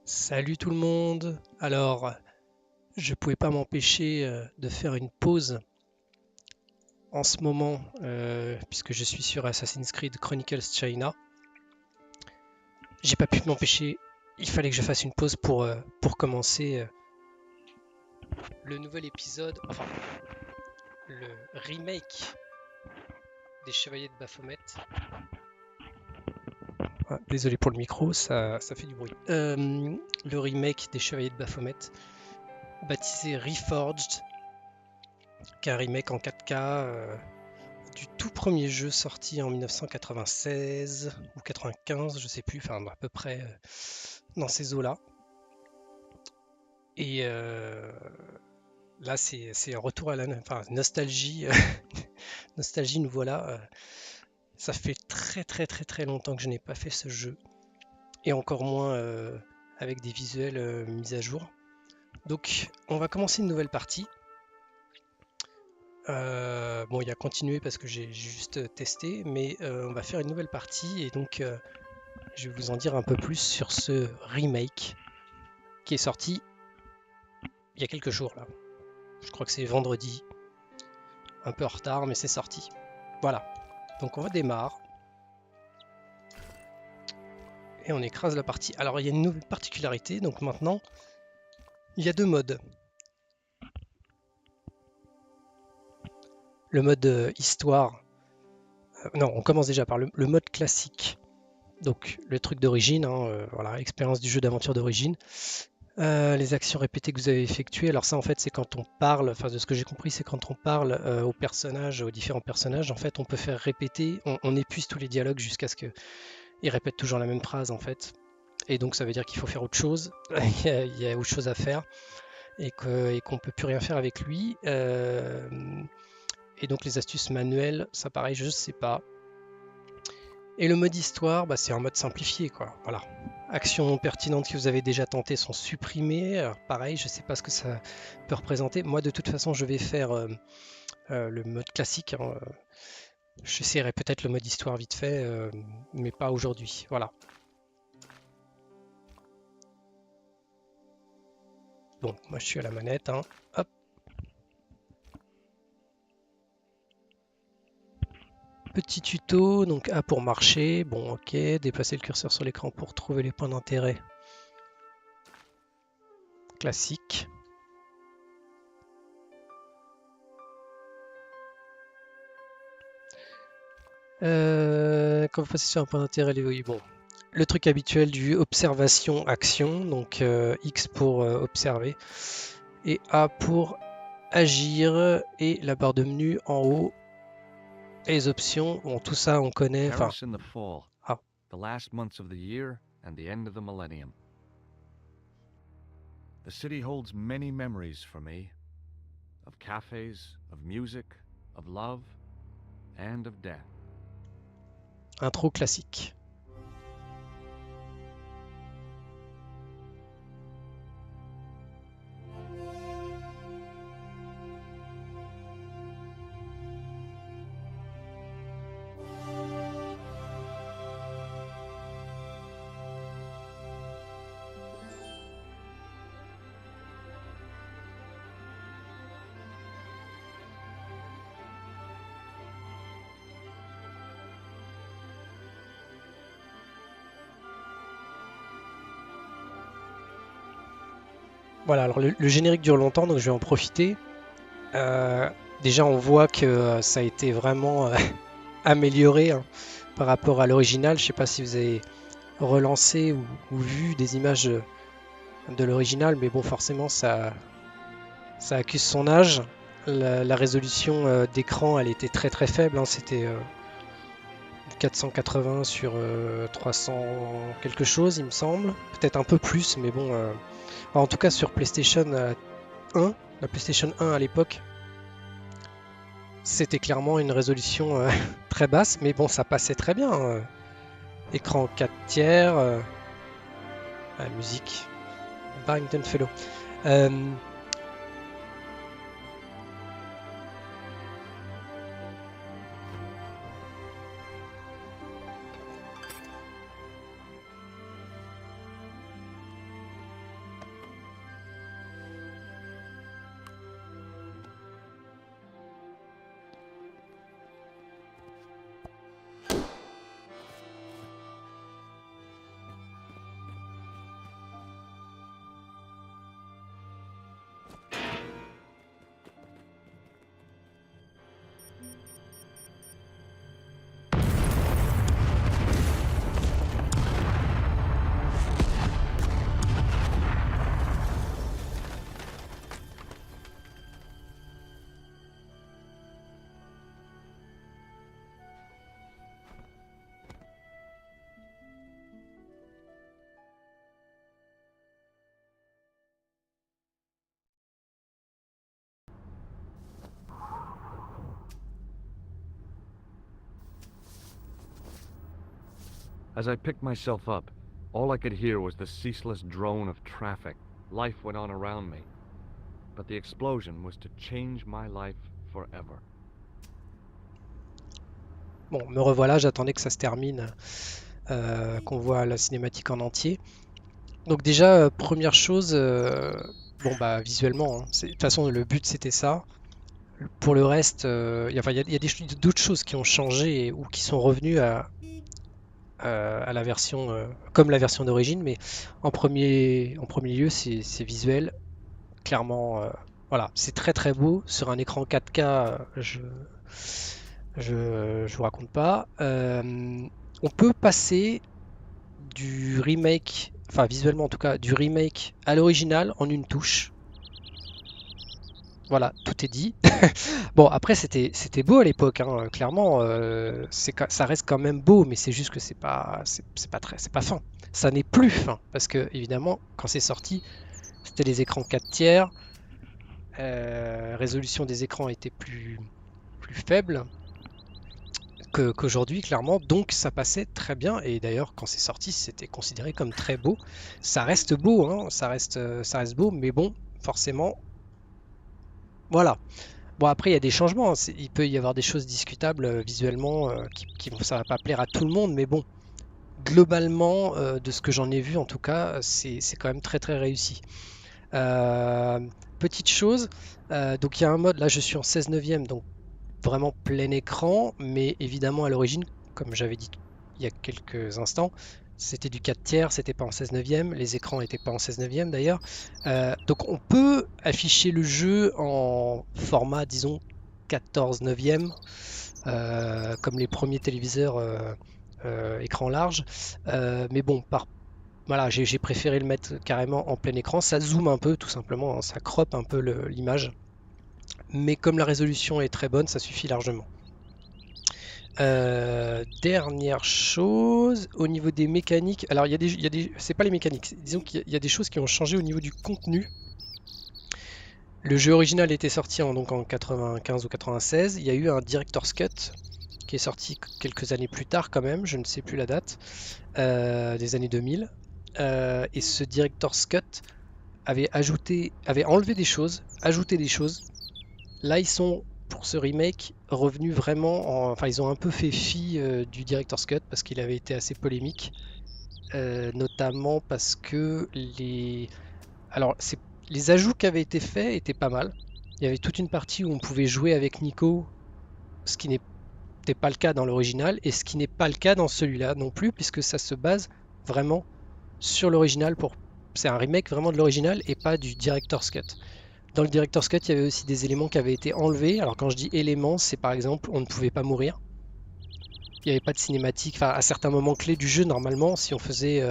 Salut tout le monde! Alors, je pouvais pas m'empêcher de faire une pause en ce moment, puisque je suis sur Assassin's Creed Chronicles China. J'ai pas pu m'empêcher, il fallait que je fasse une pause pour commencer le nouvel épisode, enfin, le remake des Chevaliers de Baphomet. Ah, désolé pour le micro, ça fait du bruit. Le remake des Chevaliers de Baphomet, baptisé Reforged, qui est un remake en 4K du tout premier jeu sorti en 1996 ou 95, je sais plus, enfin à peu près dans ces eaux-là. Et là, c'est un retour à la nostalgie. Nostalgie, nous voilà. Ça fait très longtemps que je n'ai pas fait ce jeu. Et encore moins avec des visuels mis à jour. Donc, on va commencer une nouvelle partie. Bon, il y a continué parce que j'ai juste testé, mais on va faire une nouvelle partie et donc je vais vous en dire un peu plus sur ce remake qui est sorti il y a quelques jours là. Je crois que c'est vendredi, un peu en retard, mais c'est sorti. Voilà, donc on va démarrer et on écrase la partie. Alors il y a une nouvelle particularité, donc maintenant il y a deux modes. Le mode histoire, non, on commence déjà par le mode classique. Donc le truc d'origine, hein, voilà, expérience du jeu d'aventure d'origine. Les actions répétées que vous avez effectuées, alors ça en fait c'est quand on parle, enfin de ce que j'ai compris c'est quand on parle aux personnages, aux différents personnages, en fait on peut faire répéter, on épuise tous les dialogues jusqu'à ce qu'ils répètent toujours la même phrase en fait. Et donc ça veut dire qu'il faut faire autre chose, il y a autre chose à faire et qu'on peut plus rien faire avec lui. Et donc les astuces manuelles, ça pareil je sais pas. Et le mode histoire, bah, c'est un mode simplifié, quoi. Voilà. Actions pertinentes que vous avez déjà tentées sont supprimées. Alors, pareil, je ne sais pas ce que ça peut représenter. Moi, de toute façon, je vais faire le mode classique, hein. J'essaierai peut-être le mode histoire vite fait, mais pas aujourd'hui. Voilà. Bon, moi, je suis à la manette, hein. Hop. Petit tuto, donc A pour marcher. Bon, ok. Déplacer le curseur sur l'écran pour trouver les points d'intérêt. Classique. Quand vous passez sur un point d'intérêt, oui, bon. Le truc habituel du observation action, donc X pour observer et A pour agir et la barre de menu en haut et les options. Bon, tout ça on connaît. Enfin, Paris in the fall, ah, the last months of the year and the end of the millennium. The city holds many memories for me, of cafes, of music, of love, and of death. intro classique. Voilà, alors le générique dure longtemps, donc je vais en profiter. Euh, Déjà, on voit que ça a été vraiment amélioré, hein, par rapport à l'original. Je sais pas si vous avez relancé ou vu des images de l'original, mais bon, forcément, ça accuse son âge. La résolution d'écran, elle était très très faible, hein. C'était 480 sur 300 quelque chose, il me semble. Peut-être un peu plus, mais bon. En tout cas, sur PlayStation 1, la PlayStation 1 à l'époque, c'était clairement une résolution très basse, mais bon, ça passait très bien, hein. Écran 4 tiers, la musique, Barrington Fellow. Euh, As I picked myself up, all I could hear was the ceaseless drone of traffic. Life went on around me. But the explosion was to change my life forever. bon, me revoilà, j'attendais que ça se termine, qu'on voit la cinématique en entier. Donc déjà, première chose, bon bah visuellement, hein, de toute façon le but c'était ça. Pour le reste, enfin, il y a d'autres choses qui ont changé ou qui sont revenues à la version, comme la version d'origine, mais en premier lieu, c'est visuel. Clairement, voilà, c'est très très beau sur un écran 4K. Je vous raconte pas. On peut passer du remake, enfin visuellement en tout cas, du remake à l'original en une touche. Voilà, tout est dit. Bon, après, c'était beau à l'époque, hein, clairement. Ça reste quand même beau, mais c'est juste que c'est pas fin. Ça n'est plus fin, parce que, évidemment, quand c'est sorti, c'était les écrans 4 tiers. Résolution des écrans était plus faible qu'aujourd'hui, clairement. Donc, ça passait très bien. Et d'ailleurs, quand c'est sorti, c'était considéré comme très beau. Ça reste beau, hein, ça reste beau, mais bon, forcément, voilà. Bon, après, il y a des changements, hein. Il peut y avoir des choses discutables visuellement ça va pas plaire à tout le monde, mais bon, globalement, de ce que j'en ai vu, en tout cas, c'est quand même très très réussi. Euh, Petite chose, donc il y a un mode, là je suis en 16 neuvième, donc vraiment plein écran, mais évidemment à l'origine, comme j'avais dit il y a quelques instants, c'était du 4 tiers, c'était pas en 16 neuvième, les écrans n'étaient pas en 16 neuvième d'ailleurs. Donc on peut afficher le jeu en format, disons, 14 neuvième, comme les premiers téléviseurs écran large. Mais bon, voilà, j'ai préféré le mettre carrément en plein écran. Ça zoome un peu, tout simplement, hein, ça croppe un peu l'image. Mais comme la résolution est très bonne, ça suffit largement. Dernière chose, au niveau des mécaniques, alors c'est pas les mécaniques, disons qu'il y a des choses qui ont changé au niveau du contenu. Le jeu original était sorti donc en 95 ou 96, il y a eu un Director's Cut qui est sorti quelques années plus tard quand même, je ne sais plus la date, des années 2000. Et ce Director's Cut avait enlevé des choses, ajouté des choses. Là, ils sont, pour ce remake, revenus vraiment enfin, ils ont un peu fait fi du Director's Cut parce qu'il avait été assez polémique, notamment parce que alors, les ajouts qui avaient été faits étaient pas mal. Il y avait toute une partie où on pouvait jouer avec Nico, ce qui n'était pas le cas dans l'original, et ce qui n'est pas le cas dans celui-là non plus, puisque ça se base vraiment sur l'original c'est un remake vraiment de l'original et pas du director's cut. Dans le director's cut, il y avait aussi des éléments qui avaient été enlevés. Alors quand je dis éléments, c'est par exemple, on ne pouvait pas mourir. Il n'y avait pas de cinématique. Enfin, à certains moments clés du jeu, normalement, si on faisait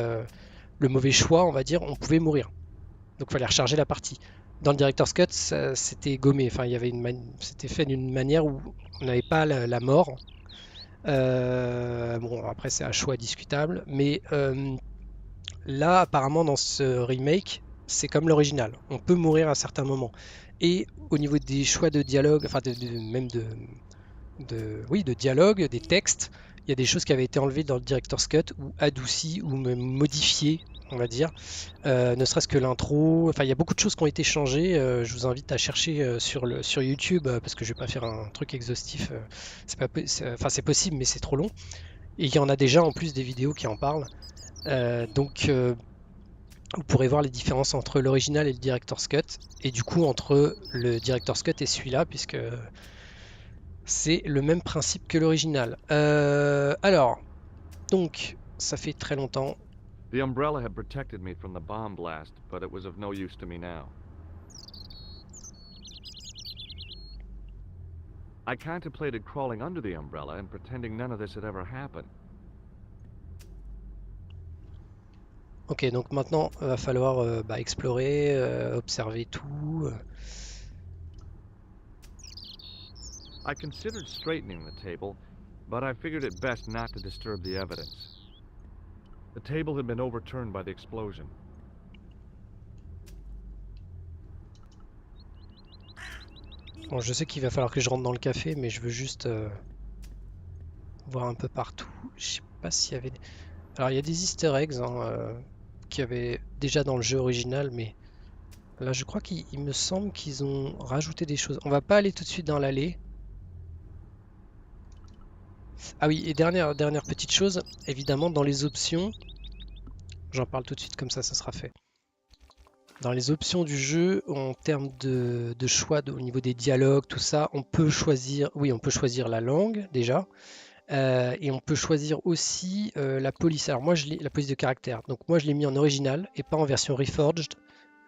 le mauvais choix, on va dire, on pouvait mourir. Donc il fallait recharger la partie. Dans le director's cut, c'était gommé. Enfin, il y avait c'était fait d'une manière où on n'avait pas la mort. Bon, après, c'est un choix discutable. Mais là, apparemment, dans ce remake, c'est comme l'original. On peut mourir à certains moments. Et au niveau des choix de dialogue, enfin, même oui, de dialogue, des textes, il y a des choses qui avaient été enlevées dans le director's cut ou adoucies ou même modifiées, on va dire. Ne serait-ce que l'intro. Enfin, il y a beaucoup de choses qui ont été changées. Je vous invite à chercher sur YouTube parce que je vais pas faire un truc exhaustif. C'est pas, enfin, c'est possible, mais c'est trop long. Et il y en a déjà en plus des vidéos qui en parlent. Donc, vous pourrez voir les différences entre l'original et le director's cut. Et du coup, entre le director's cut et celui-là, puisque c'est le même principe que l'original. Alors, donc, ça fait très longtemps. The umbrella had protected me from the bomb blast, but it was of no use to me now. I contemplated crawling under the umbrella and pretending none of this had ever happened. Ok, donc maintenant, il va falloir explorer, observer tout. I considered straightening the table, but I figured it best not to disturb the evidence. The table had been overturned by the explosion. Bon, je sais qu'il va falloir que je rentre dans le café, mais je veux juste voir un peu partout. Je sais pas s'il y avait. Alors, il y a des Easter eggs hein, qu'il y avait déjà dans le jeu original, mais là, je crois qu'il me semble qu'ils ont rajouté des choses. On va pas aller tout de suite dans l'allée. Ah oui, et dernière petite chose, évidemment, dans les options, j'en parle tout de suite comme ça sera fait. Dans les options du jeu, en termes de choix au niveau des dialogues, tout ça, on peut choisir, oui, on peut choisir la langue déjà, et on peut choisir aussi la police. Alors moi, la police de caractère. Donc moi, je l'ai mis en original et pas en version Reforged.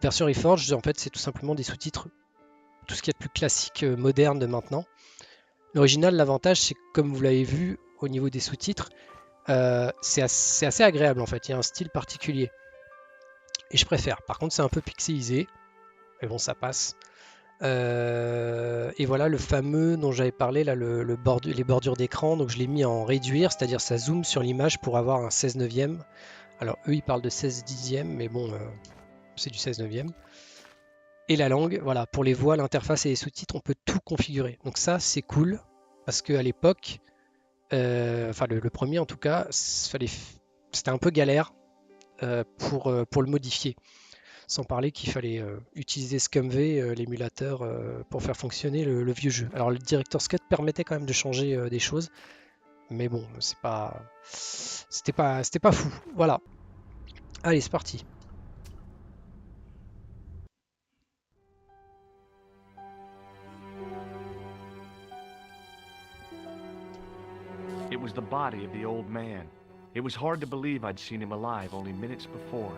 Version Reforged, en fait, c'est tout simplement des sous-titres, tout ce qui est plus classique, moderne de maintenant. L'original, l'avantage, c'est que comme vous l'avez vu au niveau des sous-titres, c'est assez agréable en fait. Il y a un style particulier et je préfère. Par contre, c'est un peu pixelisé, mais bon, ça passe. Et voilà le fameux dont j'avais parlé là, les bordures d'écran. Donc je l'ai mis en réduire, c'est-à-dire ça zoome sur l'image pour avoir un 16 neuvième. Alors eux ils parlent de 16 dixième, mais bon, c'est du 16 neuvième. Et la langue, voilà, pour les voix, l'interface et les sous-titres, on peut tout configurer. Donc ça c'est cool parce qu'à l'époque, enfin le premier en tout cas, c'était un peu galère pour le modifier. Sans parler qu'il fallait utiliser CmtG, l'émulateur, pour faire fonctionner le vieux jeu. Alors le Director's Cut permettait quand même de changer des choses, mais bon, c'était pas fou. Voilà. Allez, c'est parti. It was the body of the old man. It was hard to believe I'd seen him alive only minutes before.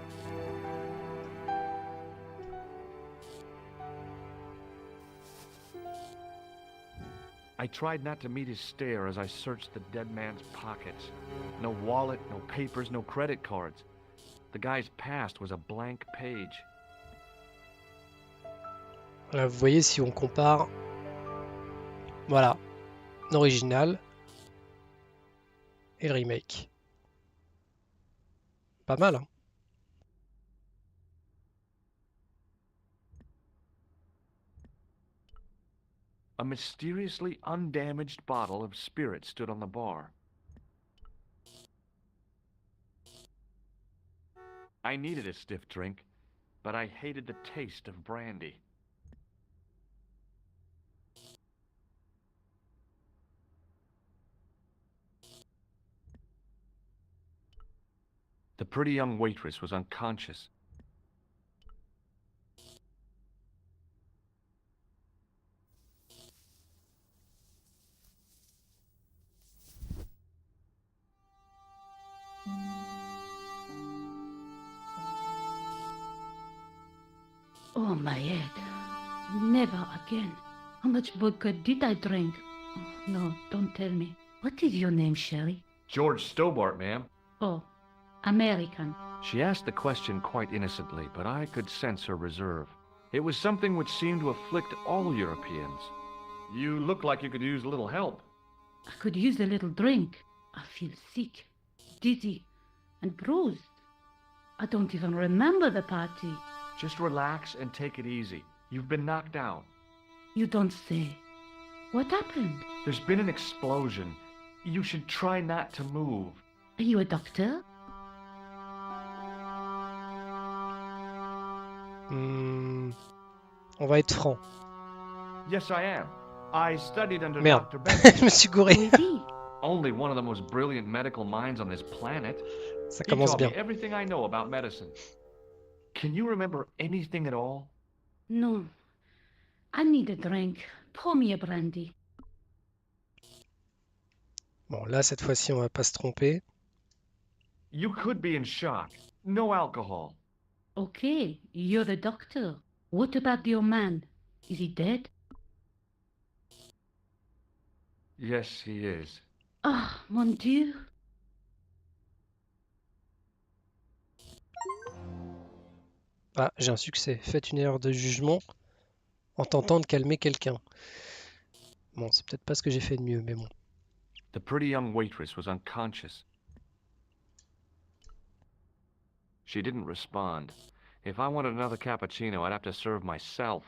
I tried not to meet his stare as I searched the dead man's pockets. No wallet, no papers, no credit cards. The guy's past was a blank page. Là, vous voyez si on compare, voilà, l'original et le remake. Pas mal, hein. A mysteriously undamaged bottle of spirit stood on the bar. I needed a stiff drink, but I hated the taste of brandy. The pretty young waitress was unconscious. Oh, my head. Never again. How much vodka did I drink? Oh, no, don't tell me. What is your name, Sherry? George Stobart, ma'am. Oh, American. She asked the question quite innocently, but I could sense her reserve. It was something which seemed to afflict all Europeans. You look like you could use a little help. I could use a little drink. I feel sick, dizzy, and bruised. I don't even remember the party. Just relax and take it easy. You've been knocked out. You don't say. What happened? There's been an explosion. You should try not to move. Are you a doctor? On va être franc. Yes, I am. I studied under Merde, Dr. Benson. je me suis gouré. Who is he? Only one of the most brilliant medical minds on this planet. Ça He commence taught bien. me everything I know about medicine. Can you remember anything at all? No. I need a drink. Pour me a brandy. Bon, là, cette fois-ci, on va pas se tromper. You could be in shock. No alcohol. Okay, you're the doctor. What about your man? Is he dead? Yes, he is. Ah, mon Dieu. Ah, j'ai un succès. Faites une erreur de jugement en tentant de calmer quelqu'un. Bon, c'est peut-être pas ce que j'ai fait de mieux, mais bon. The pretty young waitress was unconscious. She didn't respond. If I wanted another cappuccino, I'd have to serve myself.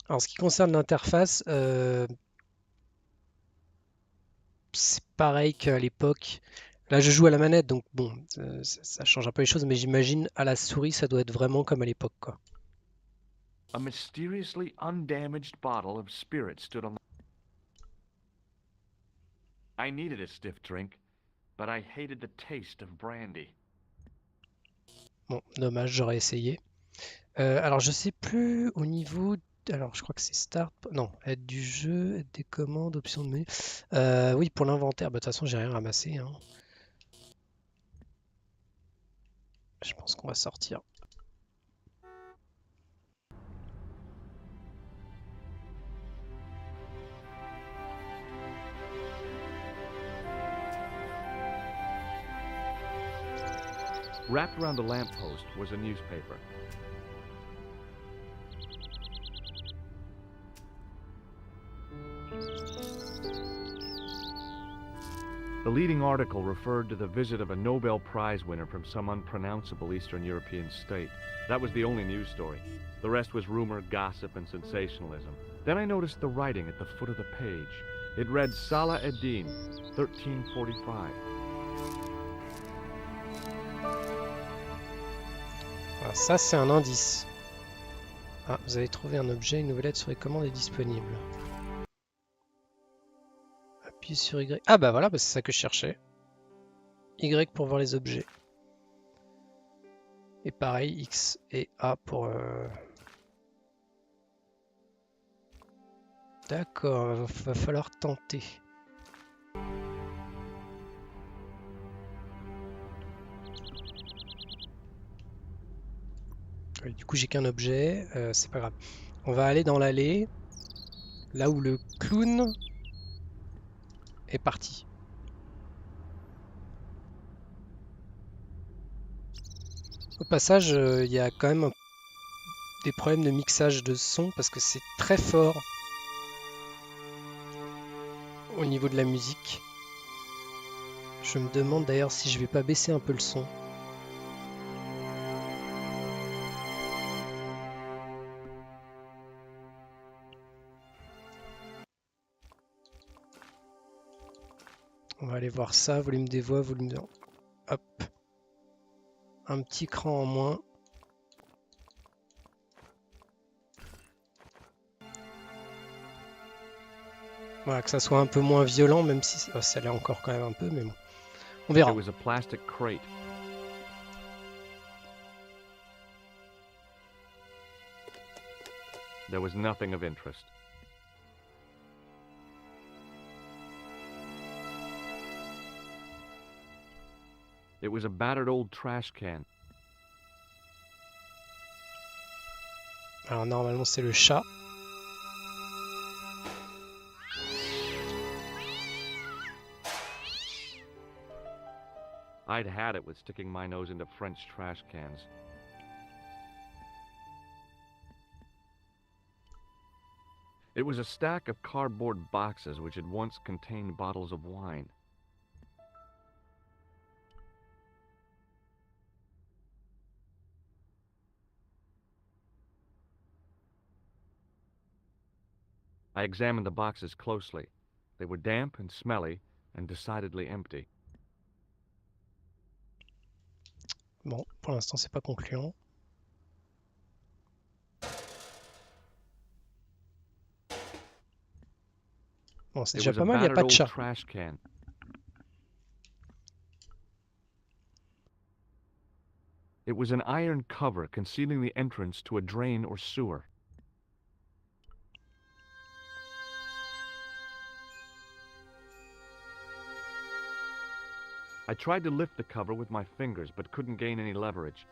Alors, en ce qui concerne l'interface, c'est pareil qu'à l'époque. Là, je joue à la manette, donc bon, ça change un peu les choses, mais j'imagine à la souris, ça doit être vraiment comme à l'époque, quoi. A mysteriously undamaged bottle of spirit stood on the... I needed a stiff drink, but I hated the taste of brandy. Bon, dommage, j'aurais essayé. Alors, je sais plus au niveau... Alors, je crois que c'est Start... Non, aide du jeu, aide des commandes, options de menu. Oui, pour l'inventaire, bah, de toute façon, j'ai rien ramassé, hein. Je pense qu'on va sortir. Wrapped around the lamppost was a newspaper. The leading article referred to the visit of a Nobel Prize winner from some unpronounceable Eastern European state. That was the only news story. The rest was rumor, gossip, and sensationalism. Then I noticed the writing at the foot of the page. It read Salah ad-Din, 1345. Alors ça, c'est un indice. Ah, vous avez trouvé un objet, une nouvelle aide sur les commandes est disponible. Appuyez sur Y. Ah bah voilà, bah c'est ça que je cherchais. Y pour voir les objets. Et pareil, X et A pour... D'accord, va falloir tenter. Oui, du coup, j'ai qu'un objet, c'est pas grave. On va aller dans l'allée, là où le clown est parti. Au passage, il y a quand même des problèmes de mixage de son parce que c'est très fort au niveau de la musique. Je me demande d'ailleurs si je vais pas baisser un peu le son. On va aller voir ça, volume des voix, volume de... Hop. Un petit cran en moins. Voilà, que ça soit un peu moins violent, même si ça l'est encore quand même un peu, mais bon. On verra. It was a plastic crate. There was nothing of interest. It was a battered old trash can. Alors normalement c'est le chat. I'd had it with sticking my nose into French trash cans. It was a stack of cardboard boxes which had once contained bottles of wine. I examined the boxes closely. They were damp and smelly and decidedly empty. Bon, pour l'instant c'est pas concluant. Bon, c'est It déjà was pas a mal, il n'y a battered pas de old chat. trash can. It was an iron cover concealing the entrance to a drain or sewer. I tried to lift the cover with my fingers, but couldn't gain any leverage.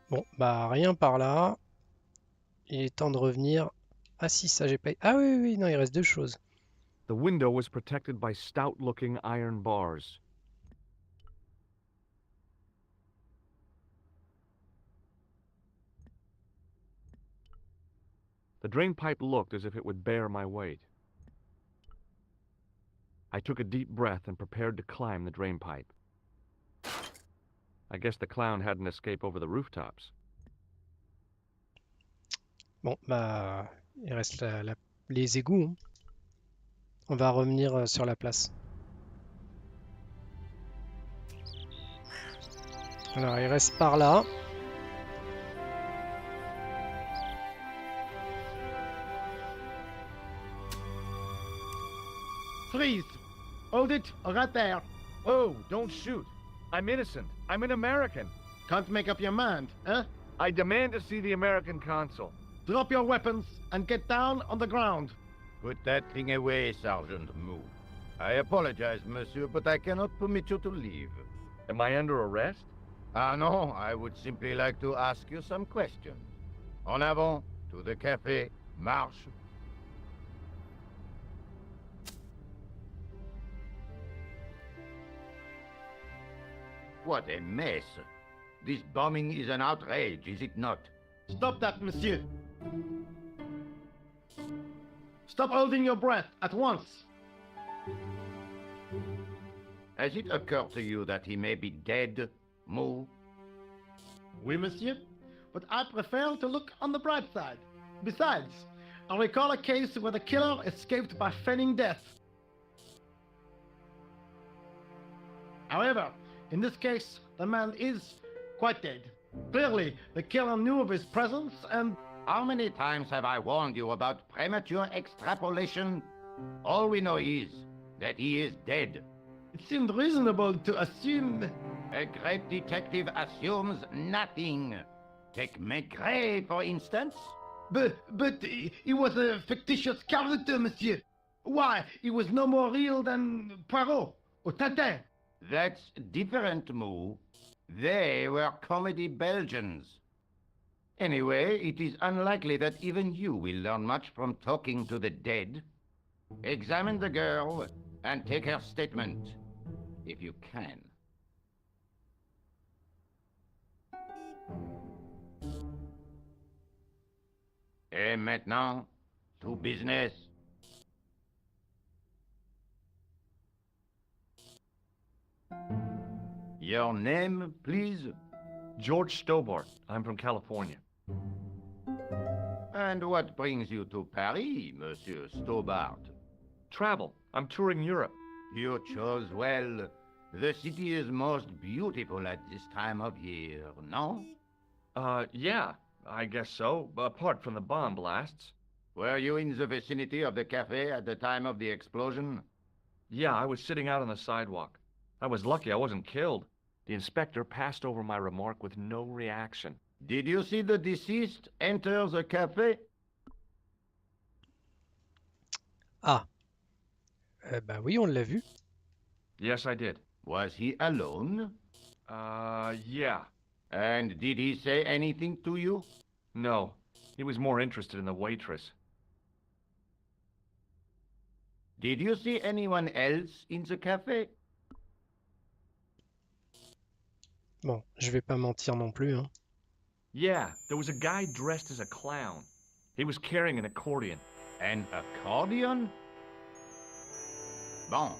Bon, bah rien par là. Il est temps de revenir. Ah si, ça j'ai pas... Ah oui, oui, oui, non, il reste deux choses. The window was protected by stout-looking iron bars. The drain pipe looked as if it would bear my weight. I took a deep breath and prepared to climb the drain pipe. I guess the clown had an escape over the rooftops. Bon, bah il reste les égouts, hein. On va revenir sur la place. Alors il reste par là. Freeze! Hold it, right there. Oh, don't shoot. I'm innocent. I'm an American. Can't make up your mind, huh? I demand to see the American consul. Drop your weapons and get down on the ground. Put that thing away, Sergeant Moo. I apologize, monsieur, but I cannot permit you to leave. Am I under arrest? Ah no, I would simply like to ask you some questions. En avant, to the café, marche. What a mess. This bombing is an outrage, is it not? Stop that, monsieur. Stop holding your breath at once. Has it occurred to you that he may be dead, Moo? Oui, monsieur. But I prefer to look on the bright side. Besides, I recall a case where the killer escaped by feigning death. However, in this case, the man is quite dead. Clearly, the killer knew of his presence and... How many times have I warned you about premature extrapolation? All we know is that he is dead. It seemed reasonable to assume... A great detective assumes nothing. Take CmtG, for instance. But he was a fictitious character, monsieur. Why, he was no more real than Poirot or Tintin. That's different, Moo. They were comedy Belgians. Anyway, it is unlikely that even you will learn much from talking to the dead. Examine the girl and take her statement, if you can. Et maintenant, to business. Your name, please? George Stobart. I'm from California. And what brings you to Paris, Monsieur Stobart? Travel. I'm touring Europe. You chose well. The city is most beautiful at this time of year, no? Yeah, I guess so, apart from the bomb blasts. Were you in the vicinity of the cafe at the time of the explosion? Yeah, I was sitting out on the sidewalk. I was lucky I wasn't killed. The inspector passed over my remark with no reaction. Did you see the deceased enter the cafe? Ah. Bah oui, on l'a vu. Yes, I did. Was he alone? Yeah. And did he say anything to you? No, he was more interested in the waitress. Did you see anyone else in the café? Bon, je vais pas mentir non plus, hein. Yeah, there was a guy dressed as a clown. He was carrying an accordion. An accordion? Bon,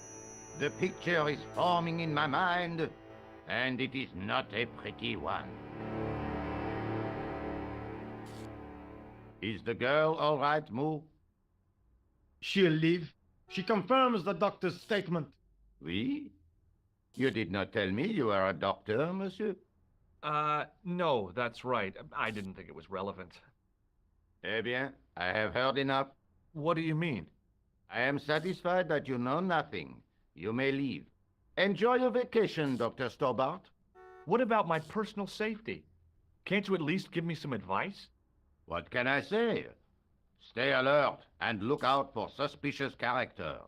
the picture is forming in my mind, and it is not a pretty one. Is the girl all right, Moo? She'll leave. She confirms the doctor's statement. Oui? You did not tell me you are a doctor, monsieur? No, that's right. I didn't think it was relevant. Eh bien, I have heard enough. What do you mean? I am satisfied that you know nothing. You may leave. Enjoy your vacation, Dr. Stobart. What about my personal safety? Can't you at least give me some advice? What can I say? Stay alert and look out for suspicious characters.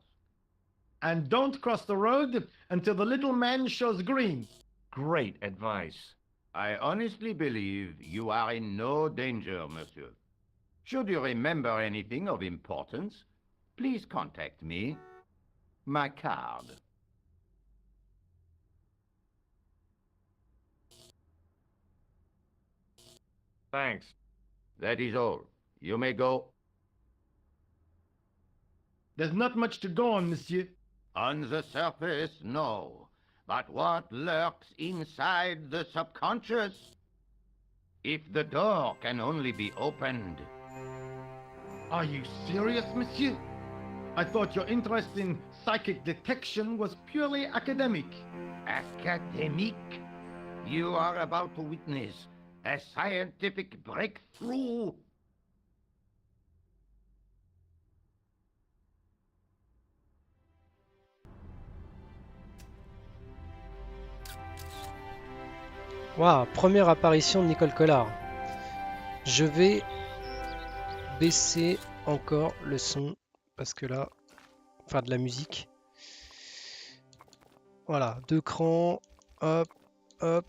And don't cross the road until the little man shows green. Great advice. I honestly believe you are in no danger, monsieur. Should you remember anything of importance, please contact me. My card. Thanks. That is all. You may go. There's not much to go on, monsieur. On the surface, no. But what lurks inside the subconscious? If the door can only be opened. Are you serious, monsieur? I thought your interest in psychic detection was purely academic. Academic? You are about to witness a scientific breakthrough. Waouh, première apparition de Nicole Collard. Je vais baisser encore le son parce que là, enfin de la musique. Voilà, 2 crans, hop, hop.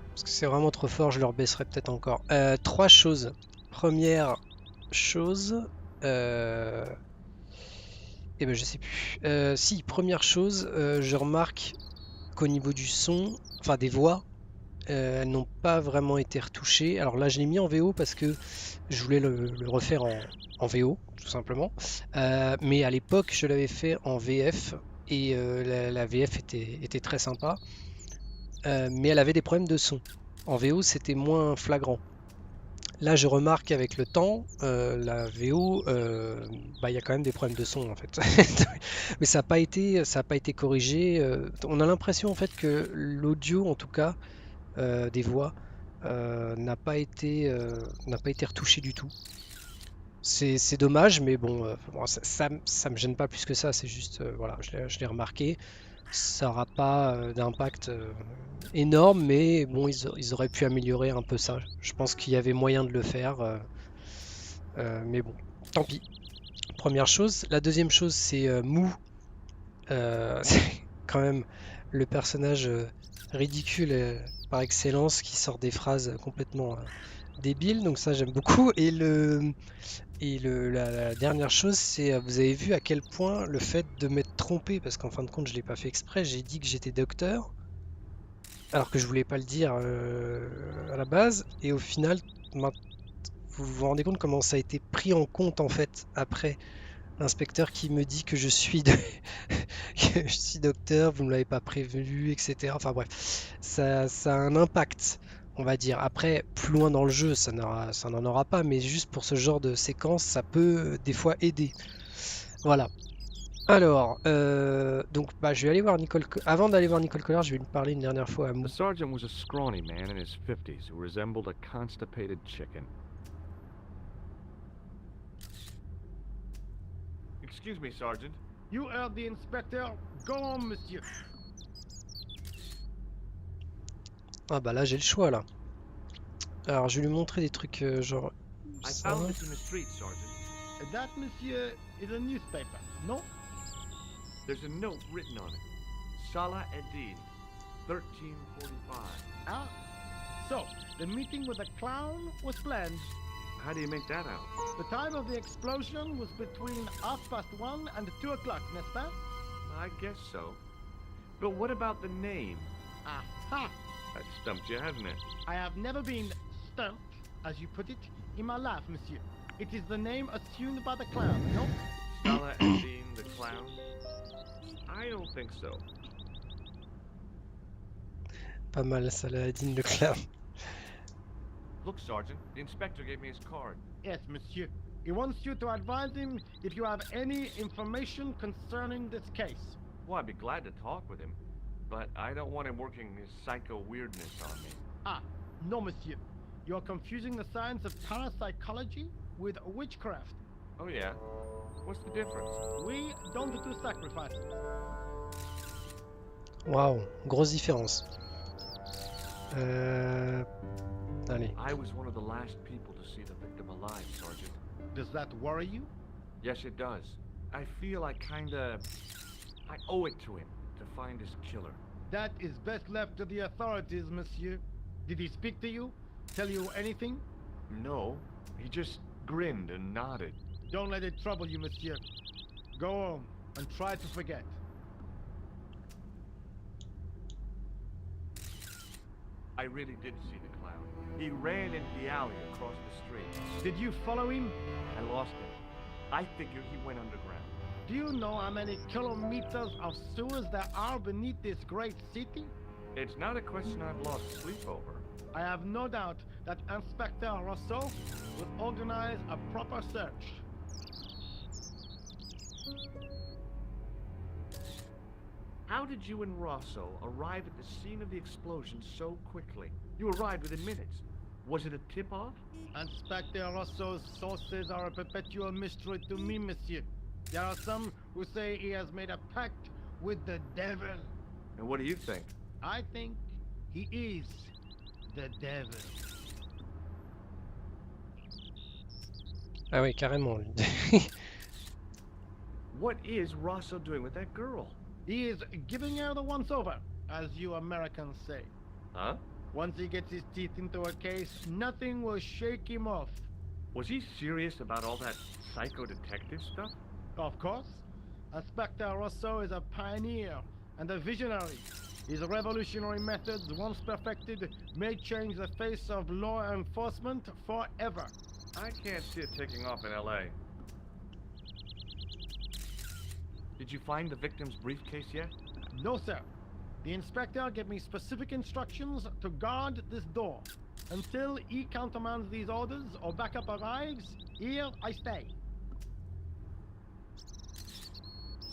Parce que c'est vraiment trop fort, je le rebaisserai peut-être encore. 3 choses. Première chose, eh ben je sais plus. Si, première chose, je remarque qu'au niveau du son, enfin des voix, elles n'ont pas vraiment été retouchées. Alors là, je l'ai mis en VO parce que je voulais le refaire en VO, tout simplement. Mais à l'époque, je l'avais fait en VF et la VF était très sympa. Mais elle avait des problèmes de son. En VO, c'était moins flagrant. Là, je remarque avec le temps, la VO, bah, il y a quand même des problèmes de son en fait. Mais ça n'a pas été corrigé. On a l'impression en fait que l'audio, en tout cas, des voix, n'a pas été retouché du tout. C'est dommage, mais bon, ça me gêne pas plus que ça. C'est juste, voilà, je l'ai remarqué. Ça n'aura pas d'impact énorme, mais bon, ils auraient pu améliorer un peu ça. Je pense qu'il y avait moyen de le faire, mais bon, tant pis. Première chose. La deuxième chose, c'est Mou. C'est quand même le personnage ridicule par excellence qui sort des phrases complètement débiles, donc ça j'aime beaucoup. La dernière chose, c'est vous avez vu à quel point le fait de m'être trompé, parce qu'en fin de compte je l'ai pas fait exprès, j'ai dit que j'étais docteur, alors que je voulais pas le dire à la base, et au final, vous vous rendez compte comment ça a été pris en compte en fait après. L'inspecteur qui me dit que je suis que je suis docteur, vous ne me l'avez pas prévenu, etc. Enfin bref, ça a un impact, on va dire. Après, plus loin dans le jeu, ça n'en aura pas, mais juste pour ce genre de séquence, ça peut des fois aider. Voilà. Alors, donc bah, je vais aller voir Nicole. Avant d'aller voir Nicole Collard, je vais lui parler une dernière fois à Mou. The sergeant was a scrawny man in his 50s who resembled a constipated chicken. Excuse me, Sergeant. You heard the inspector. Go on, monsieur. Ah bah là, j'ai le choix là. Alors, je vais lui montrer des trucs genre I ça. found this in the street, Sergeant. That, monsieur, is a newspaper, no? There's a note written on it. Salah Eddin, 1345. Ah, so the meeting with the clown was planned. How do you make that out? The time of the explosion was between 1:30 and 2 o'clock, n'est-ce pas? I guess so. But what about the name? Aha! That stumped you, hasn't it? I have never been stumped, as you put it, in my life, monsieur. It is the name assumed by the clown, no? Salah Eddin the clown? I don't think so. Pas mal, Saladin le clown. Look, Sergeant, the inspector gave me his card. Yes, monsieur. He wants you to advise him if you have any information concerning this case. Well, I'd be glad to talk with him, but I don't want him working his psycho weirdness on me. Ah, no, monsieur. You are confusing the science of parapsychology with witchcraft. Oh, yeah? What's the difference? We don't do sacrifices. Waouh, grosse différence. Allez. I was one of the last people to see the victim alive, Sergeant. Does that worry you? Yes, it does. I feel I owe it to him to find his killer. That is best left to the authorities, monsieur. Did he speak to you? Tell you anything? No, he just grinned and nodded. Don't let it trouble you, monsieur. Go home and try to forget. I really did see the clown. He ran into the alley across the street. Did you follow him? I lost him. I figure he went underground. Do you know how many kilometers of sewers there are beneath this great city? It's not a question I've lost sleep over. I have no doubt that Inspector Rousseau will organize a proper search. How did you and Rosso arrive at the scene of the explosion so quickly? You arrived within minutes. Was it a tip-off? Inspector Rousseau's sources are a perpetual mystery to me, monsieur. There are some who say he has made a pact with the devil. And what do you think? I think he is the devil. Ah oui, carrément. What is Rosso doing with that girl? He is giving her the once-over, as you Americans say. Huh? Once he gets his teeth into a case, nothing will shake him off. Was he serious about all that psycho-detective stuff? Of course. Inspector Rousseau is a pioneer and a visionary. His revolutionary methods, once perfected, may change the face of law enforcement forever. I can't see it taking off in L.A. Did you find the victim's briefcase yet? No, sir. The inspector gave me specific instructions to guard this door. Until he countermands these orders or backup arrives, here I stay.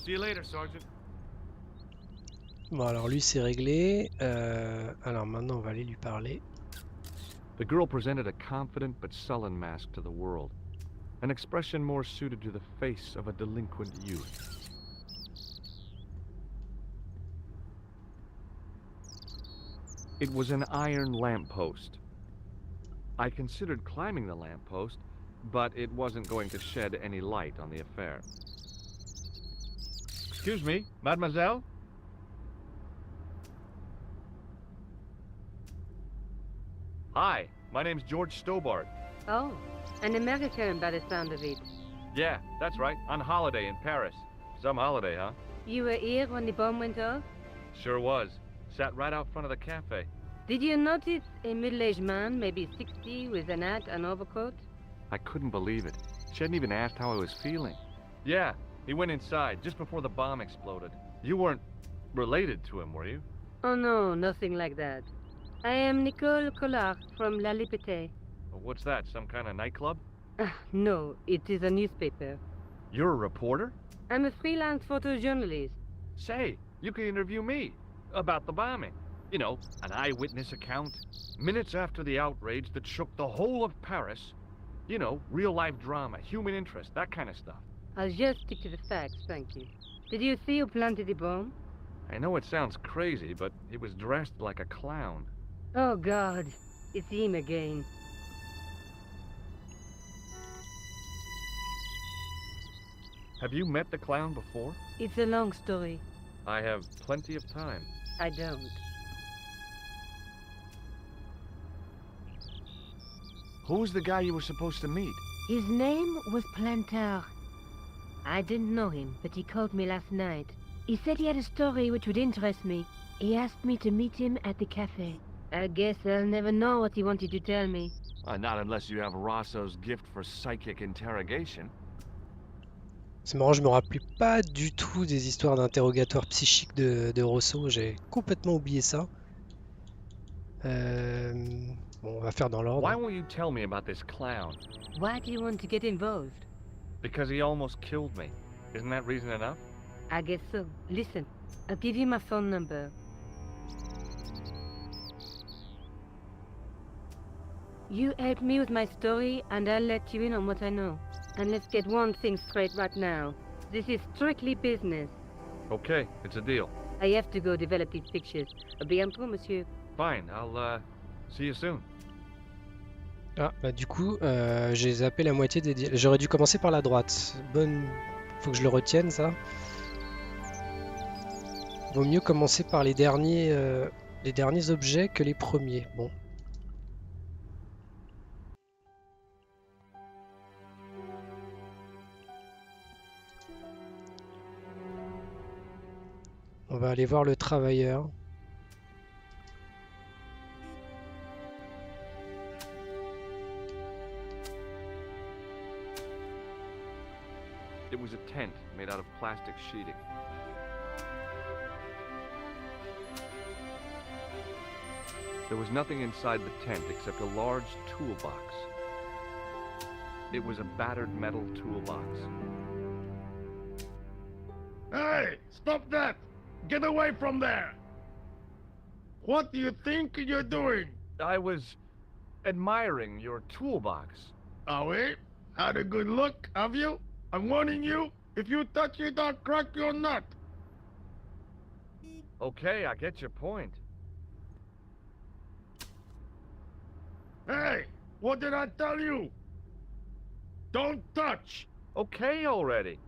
See you later, Sergeant. Bon, alors lui c'est réglé. Alors maintenant on va aller lui parler. The girl presented a confident but sullen mask to the world, an expression more suited to the face of a delinquent youth. It was an iron lamppost. I considered climbing the lamppost, but it wasn't going to shed any light on the affair. Excuse me, mademoiselle? Hi, my name's George Stobart. Oh, an American by the sound of it. Yeah, that's right, on holiday in Paris. Some holiday, huh? You were here when the bomb went off? Sure was. Sat right out front of the cafe. Did you notice a middle-aged man, maybe 60, with an hat and overcoat? I couldn't believe it. She hadn't even asked how I was feeling. Yeah, he went inside just before the bomb exploded. You weren't related to him, were you? Oh no, nothing like that. I am Nicole Collard from La Liberté. What's that, some kind of nightclub? No, it is a newspaper. You're a reporter? I'm a freelance photojournalist. Say, you could interview me about the bombing. You know, an eyewitness account. Minutes after the outrage that shook the whole of Paris. You know, real-life drama, human interest, that kind of stuff. I'll just stick to the facts, thank you. Did you see who planted the bomb? I know it sounds crazy, but he was dressed like a clown. Oh God, it's him again. Have you met the clown before? It's a long story. I have plenty of time. I don't. Who's the guy you were supposed to meet? His name was Planter. I didn't know him, but he called me last night. He said he had a story which would interest me. He asked me to meet him at the cafe. I guess I'll never know what he wanted to tell me. Not unless you have Rosso's gift for psychic interrogation. C'est marrant, je me rappelais pas du tout des histoires d'interrogatoire psychique de Rosso. J'ai complètement oublié ça. Bon, on va faire dans Why l'ordre. won't you tell me about this clown? Why do you want to get involved? Because he almost killed me. Isn't that reason enough? I guess so. Listen, I'll give you my phone number. You help me with my story, and I'll let you in on what I know. And let's get one thing straight right now. This is strictly business. Okay, it's a deal. I have to go develop these pictures. À bientôt, monsieur. Fine, I'll see you soon. Ah, bah du coup, j'ai zappé la moitié des dialogues. J'aurais dû commencer par la droite. Faut que je le retienne, ça. Vaut mieux commencer par les derniers objets que les premiers. Bon. On va aller voir le travailleur. It was a tent made out of plastic sheeting. There was nothing inside the tent except a large toolbox. It was a battered metal toolbox. Hey, stop that! Get away from there! What do you think you're doing? I was admiring your toolbox. Oh, wait? Had a good look, have you? I'm warning you, if you touch it, I'll crack your nut. Okay, I get your point. Hey, what did I tell you? Don't touch! Okay already.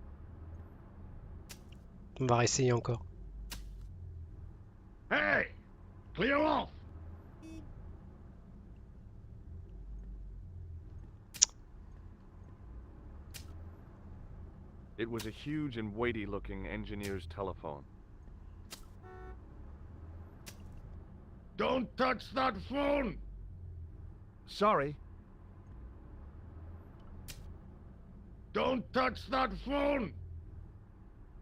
On va réessayer encore. Hey, clear off! It was a huge and weighty-looking engineer's telephone. Don't touch that phone! Sorry. Don't touch that phone!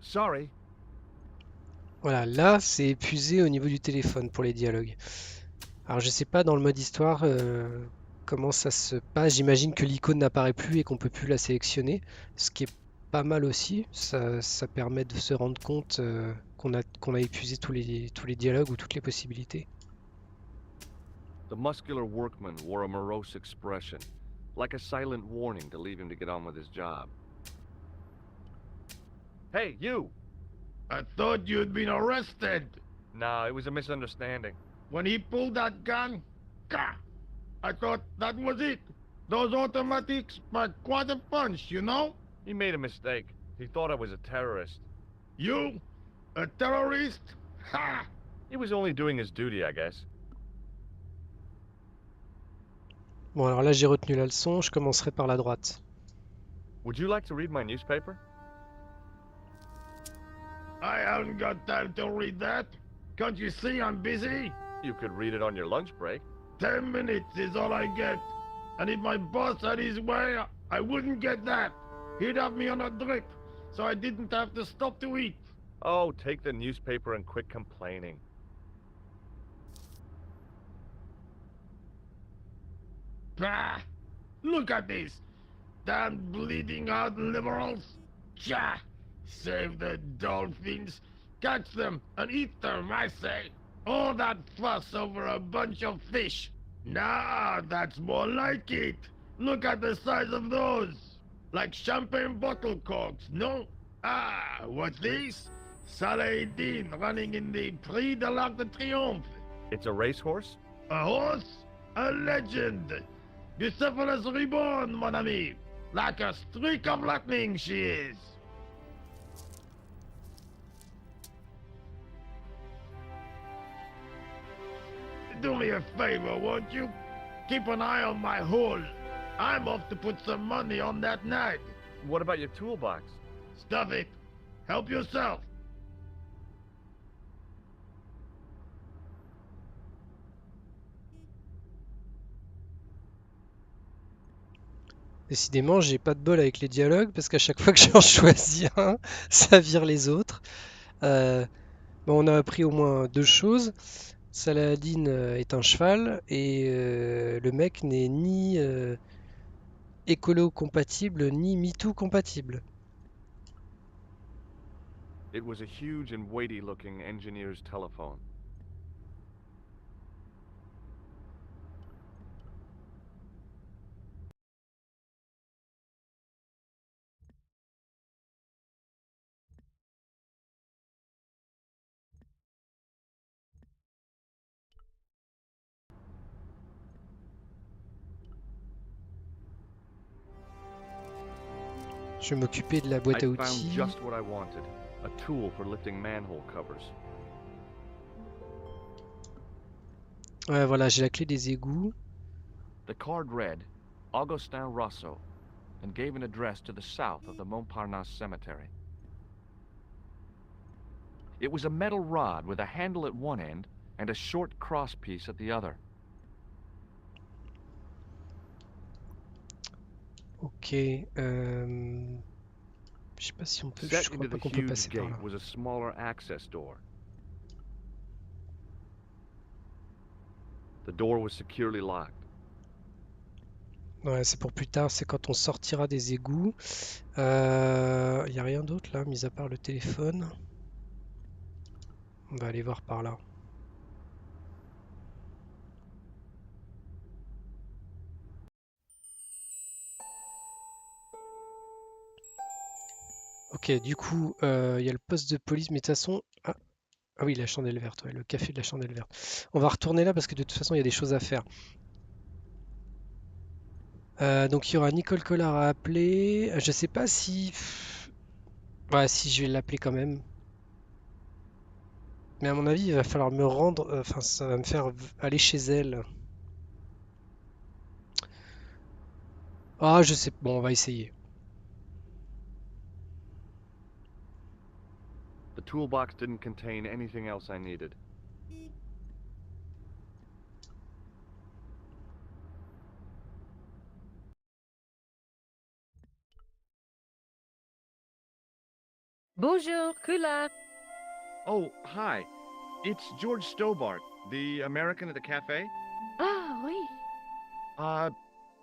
Sorry. Voilà, là c'est épuisé au niveau du téléphone pour les dialogues. Alors je sais pas dans le mode histoire comment ça se passe. J'imagine que l'icône n'apparaît plus et qu'on peut plus la sélectionner, ce qui est pas mal aussi. Ça permet de se rendre compte qu'on a épuisé tous les dialogues ou toutes les possibilités. The muscular workman wore a morose expression, like a silent warning to leave him to get on with his job. Hey, you! I thought you'd been arrested. No, it was a misunderstanding. When he pulled that gun, gah, I thought that was it. Those automatics pack quite a punch, you know? He made a mistake. He thought I was a terrorist. You? A terrorist? Ha! He was only doing his duty, I guess. Bon alors là j'ai retenu la leçon, je commencerai par la droite. Would you like to read my newspaper? I haven't got time to read that. Can't you see I'm busy? You could read it on your lunch break. 10 minutes is all I get. And if my boss had his way, I wouldn't get that. He'd have me on a drip, so I didn't have to stop to eat. Oh, take the newspaper and quit complaining. Bah! Look at this! Damn bleeding out liberals! Tja! Save the dolphins! Catch them and eat them, I say! All that fuss over a bunch of fish! Nah, that's more like it! Look at the size of those! Like champagne bottle corks, no? Ah, what's this? Saladin running in the Prix de l'Arc de Triomphe! It's a racehorse? A horse? A legend! Bucephalus reborn, mon ami! Like a streak of lightning she is! Do me a favor, won't you? Keep an eye on my hole. I'm off to put some money on that nag. What about your toolbox? Stuff it. Help yourself. Décidément, j'ai pas de bol avec les dialogues parce qu'à chaque fois que j'en choisis un, ça vire les autres. Bon, on a appris au moins deux choses. Saladin est un cheval et le mec n'est ni écolo compatible ni MeToo compatible. It was a huge and weighty-looking engineer's telephone. Je vais m'occuper de la boîte à I found outils. just what I wanted. A tool for lifting manhole covers. Ouais, voilà, j'ai la clé des égouts. The card read, Augustin Rousseau, and gave an address to the south of the Montparnasse Cemetery. It was a metal rod with a handle at one end and a short crosspiece at the other. Ok. Je sais pas si on peut. Je Set crois into pas the qu'on peut huge passer par là. gate was a smaller access door. The door was securely locked. Ouais, c'est pour plus tard. C'est quand on sortira des égouts. Y a rien d'autre là, mis à part le téléphone. On va aller voir par là. Ok, du coup, il y a le poste de police, mais de toute façon. Ah oui, la chandelle verte, ouais, le café de la chandelle verte. On va retourner là parce que de toute façon, il y a des choses à faire. Donc, il y aura Nicole Collard à appeler. Je sais pas si. Ouais, si je vais l'appeler quand même. Mais à mon avis, il va falloir me rendre. Enfin, ça va me faire aller chez elle. Ah, je sais. Bon, on va essayer. The toolbox didn't contain anything else I needed. Bonjour, que là? Oh, hi. It's George Stobart, the American at the cafe. Ah, oui.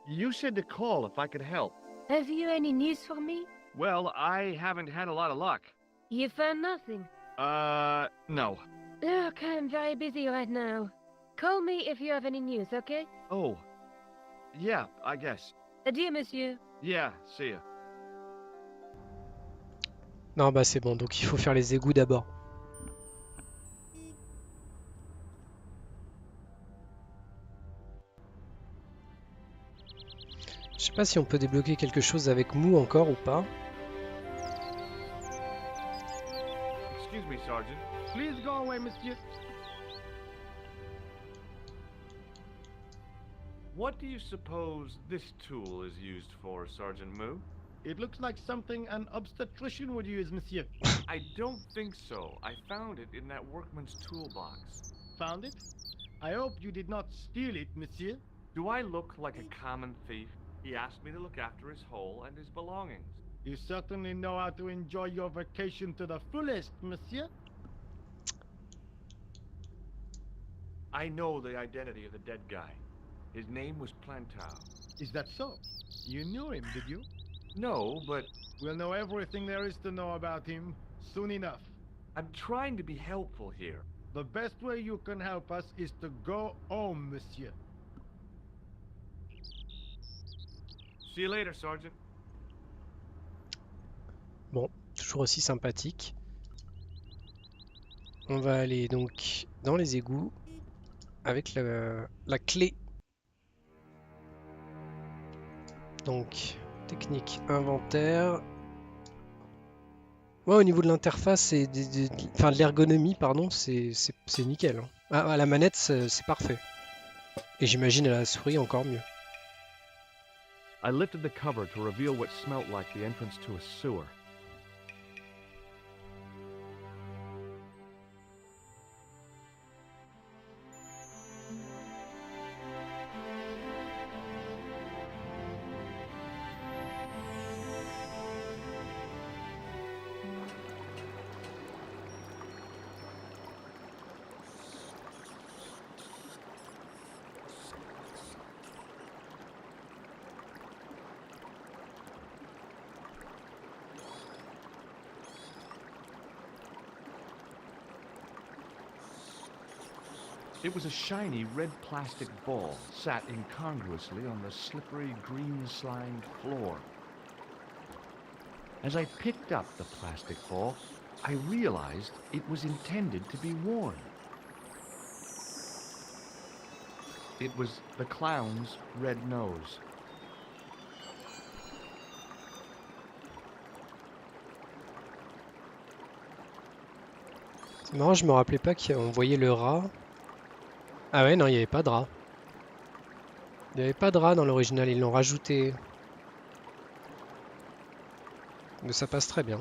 You said to call if I could help. Have you any news for me? Well, I haven't had a lot of luck. You found nothing. No. Look, I'm very busy right now. Call me if you have any news, okay? Oh. Yeah, I guess. Adieu, monsieur. Yeah, see ya. Non, bah c'est bon. Donc, il faut faire les égouts d'abord. Je sais pas si on peut débloquer quelque chose avec Mou encore ou pas. Excuse me, Sergeant. Please go away, monsieur. What do you suppose this tool is used for, Sergeant Moo? It looks like something an obstetrician would use, monsieur. I don't think so. I found it in that workman's toolbox. Found it? I hope you did not steal it, monsieur. Do I look like a common thief? He asked me to look after his hole and his belongings. You certainly know how to enjoy your vacation to the fullest, monsieur. I know the identity of the dead guy. His name was Plantow. Is that so? You knew him, did you? No, but We'll know everything there is to know about him soon enough. I'm trying to be helpful here. The best way you can help us is to go home, monsieur. See you later, Sergeant. Bon, toujours aussi sympathique. On va aller donc dans les égouts avec la clé. Donc, technique inventaire. Ouais, au niveau de l'interface et enfin, de l'ergonomie, pardon, c'est nickel, hein. À la manette, c'est parfait. Et j'imagine à la souris encore mieux. I lifted the cover to reveal what smelt like the entrance to a sewer. It was a shiny red plastic ball sat incongruously on the slippery green slimed floor. As I picked up the plastic ball, I realized it was intended to be worn. It was the clown's red nose. C'est marrant, je me rappelais pas qu'on voyait le rat. Ah ouais, non, il n'y avait pas de rat. Il n'y avait pas de rat dans l'original, ils l'ont rajouté. Mais ça passe très bien.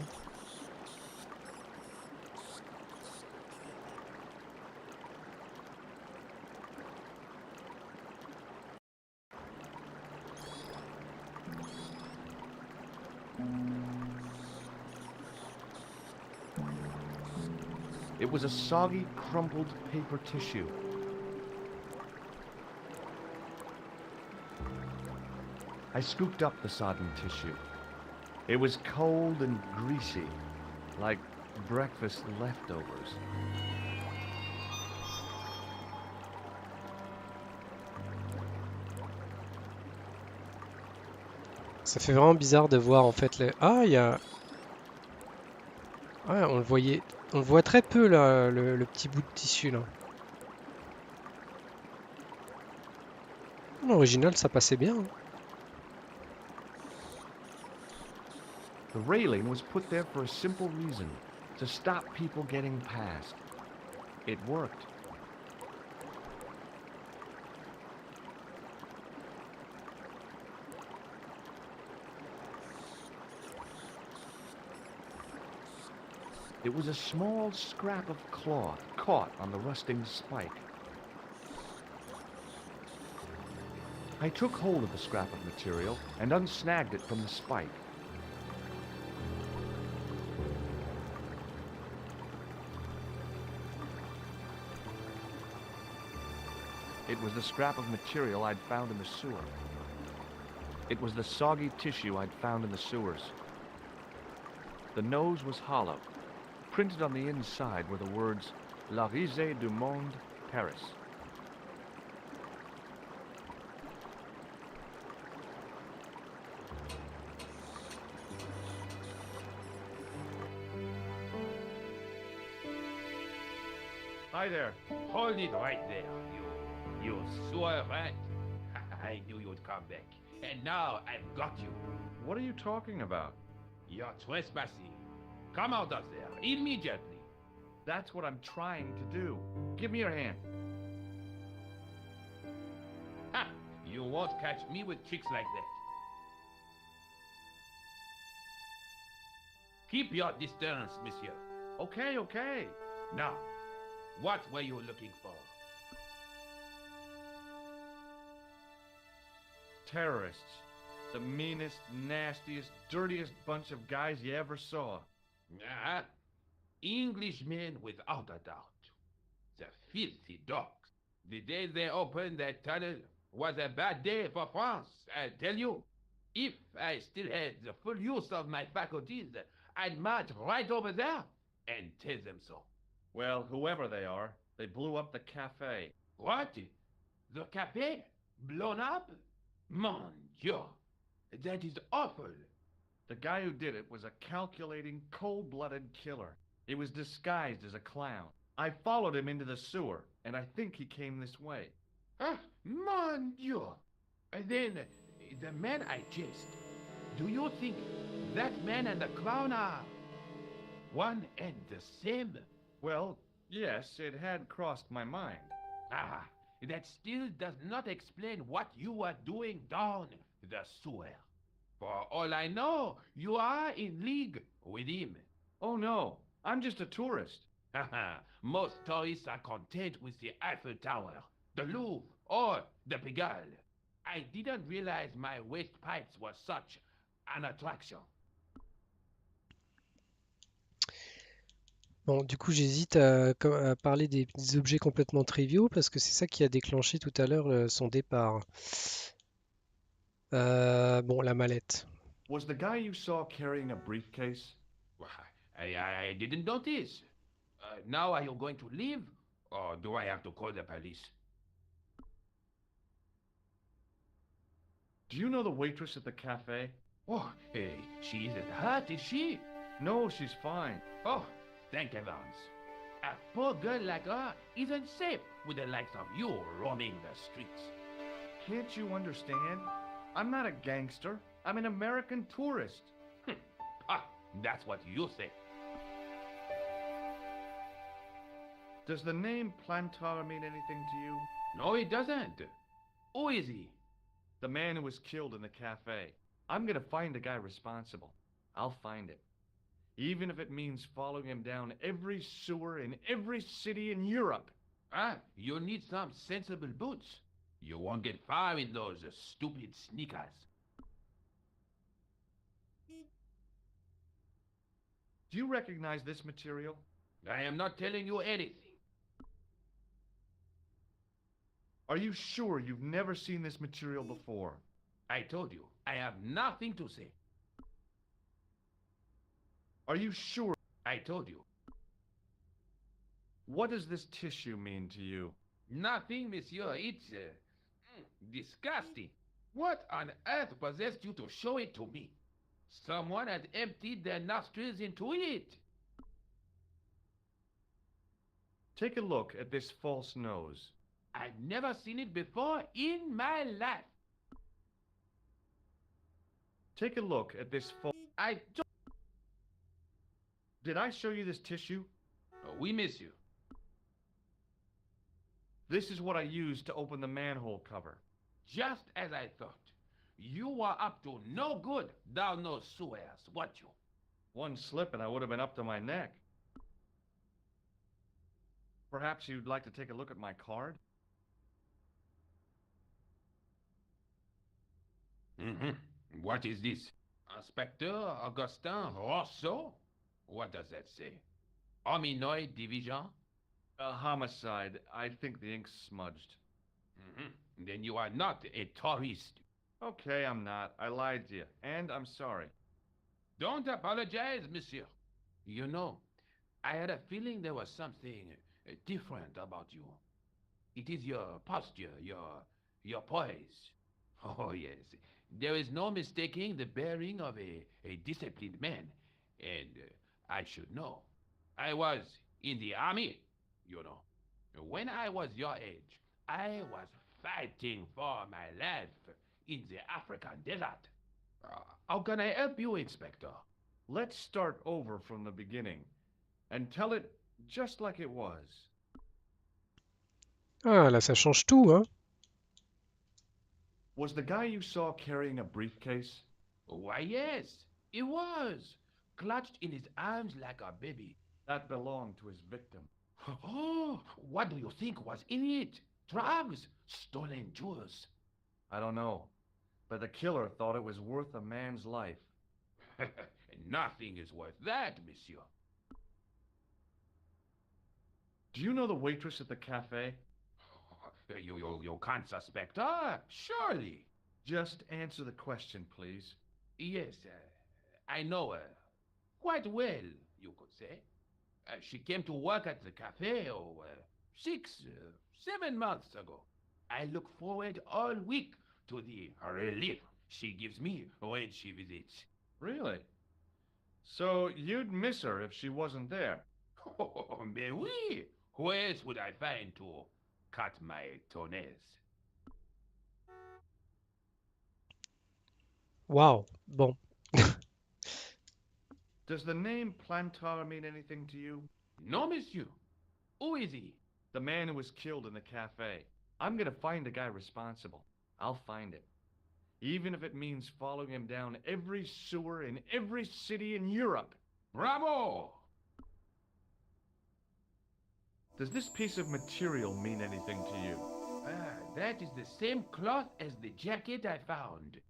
It was a soggy, crumpled paper tissue. I scooped up the sodden tissue. It was cold and greasy, like breakfast leftovers. Ça fait vraiment bizarre de voir en fait les... Ah, il y a... Ouais, on le voyait... On le voit très peu là, le petit bout de tissu là. L'original, ça passait bien, hein. The railing was put there for a simple reason, to stop people getting past. It worked. It was a small scrap of cloth caught on the rusting spike. I took hold of the scrap of material and unsnagged it from the spike. It was the scrap of material I'd found in the sewer. It was the soggy tissue I'd found in the sewers. The nose was hollow. Printed on the inside were the words, La Risée du Monde, Paris. Hi there. Hold it right there, you sewer rat. I knew you'd come back. And now I've got you. What are you talking about? You're trespassing. Come out of there immediately. That's what I'm trying to do. Give me your hand. Ha! You won't catch me with tricks like that. Keep your distance, monsieur. Okay, okay. Now, what were you looking for? Terrorists. The meanest, nastiest, dirtiest bunch of guys you ever saw. Ah, Englishmen without a doubt. The filthy dogs. The day they opened that tunnel was a bad day for France, I tell you. If I still had the full use of my faculties, I'd march right over there and tell them so. Well, whoever they are, they blew up the cafe. What? The cafe? Blown up? Mon Dieu, that is awful. The guy who did it was a calculating, cold-blooded killer. He was disguised as a clown. I followed him into the sewer, and I think he came this way. Ah, mon Dieu. Then, the man I chased, do you think that man and the clown are... one and the same? Well, yes, it had crossed my mind. Ah, that still does not explain what you are doing down the sewer. For all I know, you are in league with him. Oh no, I'm just a tourist. Haha, most tourists are content with the Eiffel Tower, the Louvre, or the Pigalle. I didn't realize my waste pipes were such an attraction. Bon, du coup, j'hésite à parler des objets complètement triviaux parce que c'est ça qui a déclenché tout à l'heure son départ. Bon, la mallette. Was the guy you saw carrying a briefcase? Why, I didn't notice. Now are you going to leave, or do I have to call the police? Do you know the waitress at the cafe? Oh, hey, she isn't hurt, is she? No, she's fine. Oh, thank heavens. A poor girl like her isn't safe with the likes of you roaming the streets. Can't you understand? I'm not a gangster. I'm an American tourist. Ah, that's what you say. Does the name Plantar mean anything to you? No, it doesn't. Who is he? The man who was killed in the cafe. I'm gonna find the guy responsible. I'll find him. Even if it means following him down every sewer in every city in Europe. Ah, you need some sensible boots. You won't get far in those stupid sneakers. Do you recognize this material? I am not telling you anything. Are you sure you've never seen this material before? I told you, I have nothing to say. Are you sure? I told you. What does this tissue mean to you? Nothing, monsieur. It's disgusting. What on earth possessed you to show it to me? Someone had emptied their nostrils into it. Take a look at this false nose. I've never seen it before in my life. Take a look at this false... I don't... Did I show you this tissue? We miss you. This is what I used to open the manhole cover. Just as I thought. You were up to no good down those sewers, weren't you? One slip and I would have been up to my neck. Perhaps you'd like to take a look at my card? What is this? Inspector Augustin Rousseau? What does that say? Hominoid division? A homicide. I think the ink's smudged. Then you are not a tourist. Okay, I'm not. I lied to you, and I'm sorry. Don't apologize, monsieur. You know, I had a feeling there was something different about you. It is your posture, your poise. Oh, yes. There is no mistaking the bearing of a disciplined man. And I should know. I was in the army, you know. When I was your age, I was fighting for my life in the African desert. How can I help you, Inspector? Let's start over from the beginning and tell it just like it was. Ah, là, ça change tout, hein. Was the guy you saw carrying a briefcase? Why, yes, it was. Clutched in his arms like a baby. That belonged to his victim. Oh, what do you think was in it? Drugs? Stolen jewels? I don't know, but the killer thought it was worth a man's life. Nothing is worth that, monsieur. Do you know the waitress at the cafe? You can't suspect her, surely. Just answer the question, please. Yes, I know her. Quite well, you could say. She came to work at the cafe 6, 7 months ago. I look forward all week to the relief she gives me when she visits. Really? So you'd miss her if she wasn't there? Oh, mais oui! Who else would I find to cut my toenails? Waouh, bon. Does the name Plantar mean anything to you? No, monsieur. Who is he? The man who was killed in the cafe. I'm gonna find the guy responsible. I'll find him. Even if it means following him down every sewer in every city in Europe. Bravo! Does this piece of material mean anything to you? That is the same cloth as the jacket I found.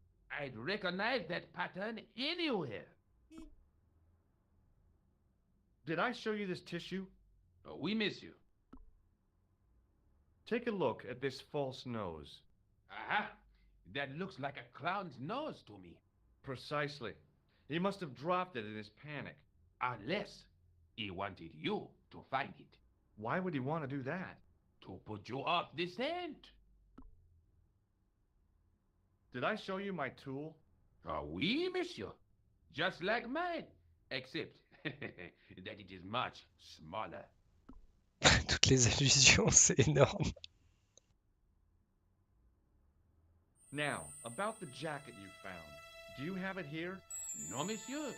I'd recognize that pattern anywhere. Did I show you this tissue? Oui, monsieur. Take a look at this false nose. Aha! That looks like a clown's nose to me. Precisely. He must have dropped it in his panic. Unless he wanted you to find it. Why would he want to do that? To put you off the scent. Did I show you my tool? Oui, monsieur. Just like mine. Except that it is much smaller. Toutes les allusions, c'est énorme. Now, about the jacket you found. Do you have it here? No, monsieur.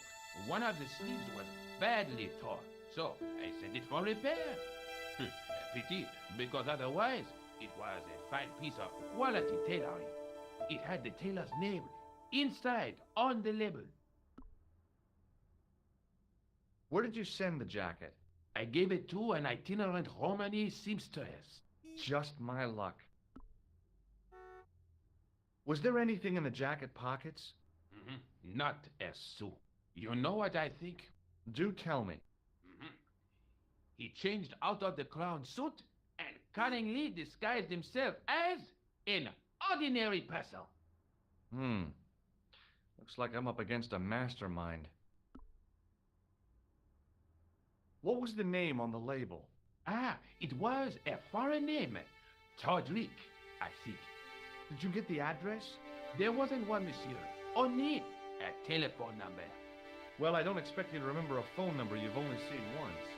One of the sleeves was badly torn, so I sent it for repair. Pity, because otherwise it was a fine piece of quality tailoring. It had the tailor's name inside on the label. Where did you send the jacket? I gave it to an itinerant Romany seamstress. Just my luck. Was there anything in the jacket pockets? Not a sou. You know what I think? Do tell me. He changed out of the clown suit and cunningly disguised himself as an ordinary person. Looks like I'm up against a mastermind. What was the name on the label? It was a foreign name. Nostalgique, I think. Did you get the address? There wasn't one, monsieur. Only a telephone number. Well, I don't expect you to remember a phone number you've only seen once.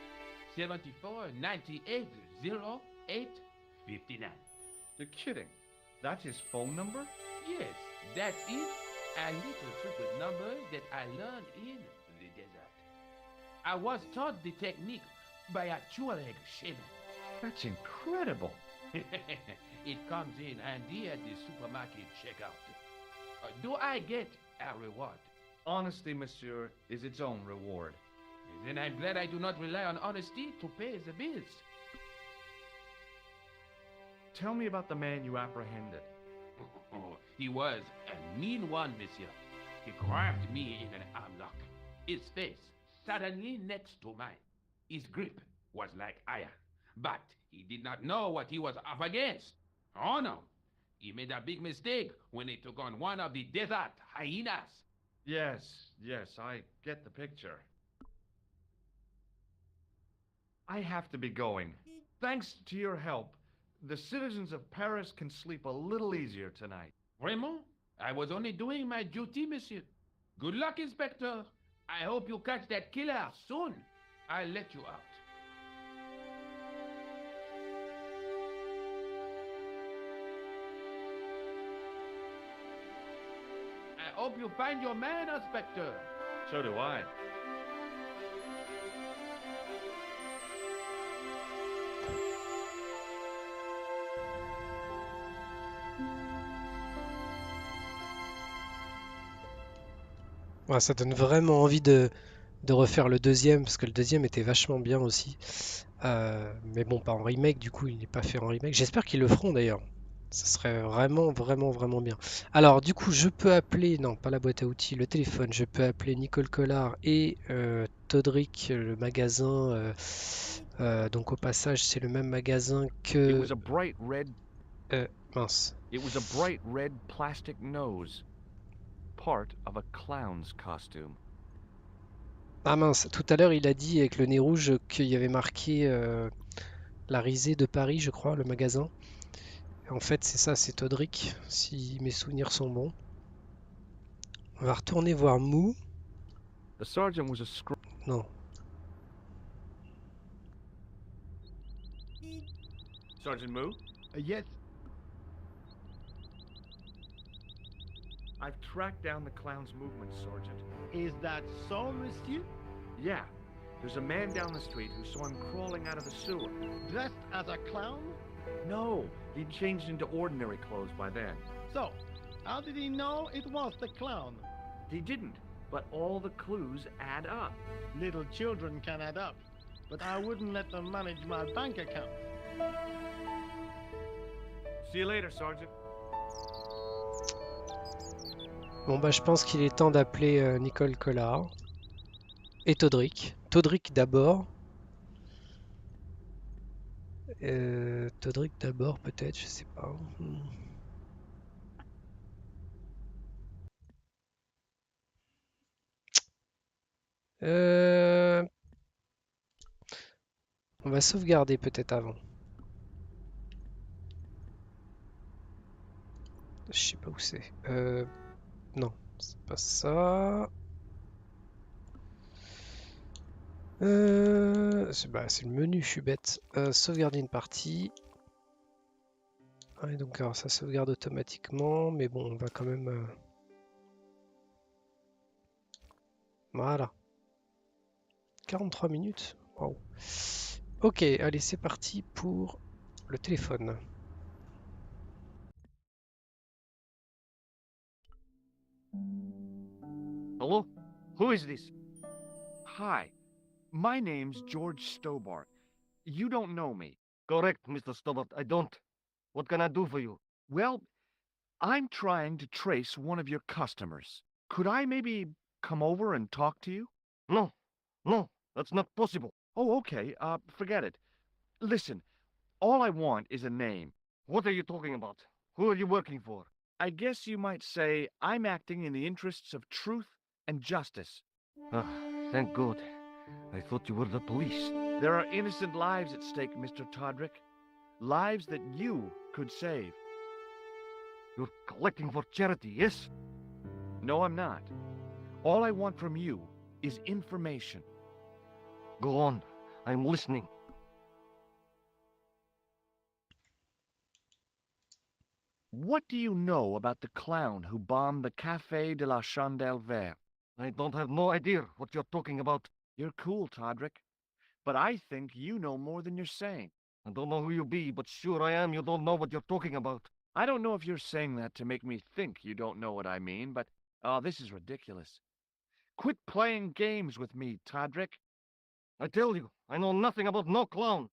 74 98 08 59. You're kidding. That's his phone number? Yes, that's it. A little trick with numbers that I learned in the desert. I was taught the technique by a egg shaman. That's incredible. It comes in handy at the supermarket checkout. Do I get a reward? Honesty, monsieur, is its own reward. Then I'm glad I do not rely on honesty to pay the bills. Tell me about the man you apprehended. He was a mean one, monsieur. He grabbed me in an armlock. His face suddenly next to mine. His grip was like iron, but he did not know what he was up against. Oh no, he made a big mistake when he took on one of the desert hyenas. Yes, I get the picture. I have to be going. Thanks to your help, the citizens of Paris can sleep a little easier tonight. Vraiment? I was only doing my duty, monsieur. Good luck, Inspector. I hope you catch that killer soon. I'll let you out. I hope you find your man, Inspector. So do I. Ouais, ça donne vraiment envie de refaire le deuxième, parce que le deuxième était vachement bien aussi. Mais bon, pas en remake, du coup, il n'est pas fait en remake. J'espère qu'ils le feront d'ailleurs. Ça serait vraiment, vraiment, vraiment bien. Alors, du coup, je peux appeler, non, pas la boîte à outils, le téléphone. Je peux appeler Nicole Collard et Todrick, le magasin. Donc, au passage, c'est le même magasin It que. was a bright red. Mince. It was a bright red plastic nose. Part of a clown's costume. Ah mince, tout à l'heure, il a dit avec le nez rouge qu'il y avait marqué la risée de Paris, je crois, le magasin. En fait, c'est ça, c'est Todrick, si mes souvenirs sont bons. On va retourner voir Mou. The sergeant was a screw. Non. Sergeant Moo? Yes, I've tracked down the clown's movements, Sergeant. is that so, monsieur? Yeah. There's a man down the street who saw him crawling out of the sewer. Dressed as a clown? No, he'd changed into ordinary clothes by then. So, how did he know it was the clown? He didn't, but all the clues add up. Little children can add up, but I wouldn't let them manage my bank account. See you later, Sergeant. Bon bah je pense qu'il est temps d'appeler Nicole Collard. Et Todrick. Todrick d'abord. Todrick d'abord peut-être, je sais pas. On va sauvegarder peut-être avant. Je sais pas où c'est. Non, c'est pas ça. C'est le menu, je suis bête. Sauvegarder une partie. Ouais, donc alors, ça sauvegarde automatiquement, mais bon, on va quand même... Voilà. 43 minutes. Wow. Ok, allez, c'est parti pour le téléphone. Hello? Who is this? Hi. My name's George Stobart. You don't know me. Correct, Mr. Stobart. I don't. What can I do for you? Well, I'm trying to trace one of your customers. Could I maybe come over and talk to you? No. No, that's not possible. Oh, okay. Forget it. Listen, all I want is a name. What are you talking about? Who are you working for? I guess you might say I'm acting in the interests of truth and justice. Ah, thank God. I thought you were the police. There are innocent lives at stake, Mr. Todrick. Lives that you could save. You're collecting for charity, yes? No, I'm not. All I want from you is information. Go on. I'm listening. What do you know about the clown who bombed the Café de la Chandelle Verte? I don't have no idea what you're talking about. You're cool, Todrick. But I think you know more than you're saying. I don't know who you be, but sure I am you don't know what you're talking about. I don't know if you're saying that to make me think you don't know what I mean, but... Oh, this is ridiculous. Quit playing games with me, Todrick. I tell you, I know nothing about no clown.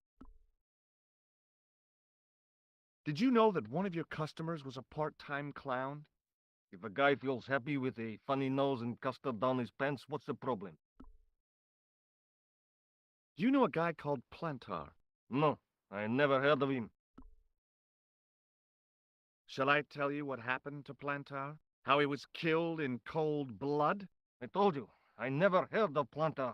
Did you know that one of your customers was a part-time clown? If a guy feels happy with a funny nose and custard down his pants, what's the problem? Do you know a guy called Plantar? No, I never heard of him. Shall I tell you what happened to Plantar? How he was killed in cold blood? I told you, I never heard of Plantar.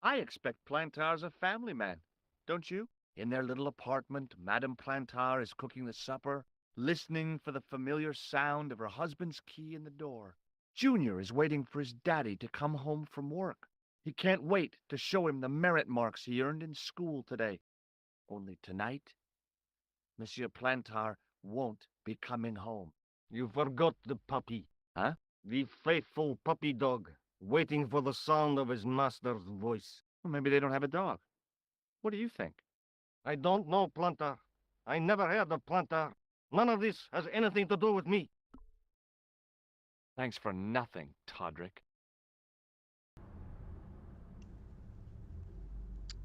I expect Plantar's a family man, don't you? In their little apartment, Madame Plantar is cooking the supper, listening for the familiar sound of her husband's key in the door. Junior is waiting for his daddy to come home from work. He can't wait to show him the merit marks he earned in school today. Only tonight, Monsieur Plantar won't be coming home. You forgot the puppy. Huh? The faithful puppy dog, waiting for the sound of his master's voice. Well, maybe they don't have a dog. What do you think? I don't know, Plantar. I never heard of Plantar. None of this has anything to do with me. Thanks for nothing, Todrick.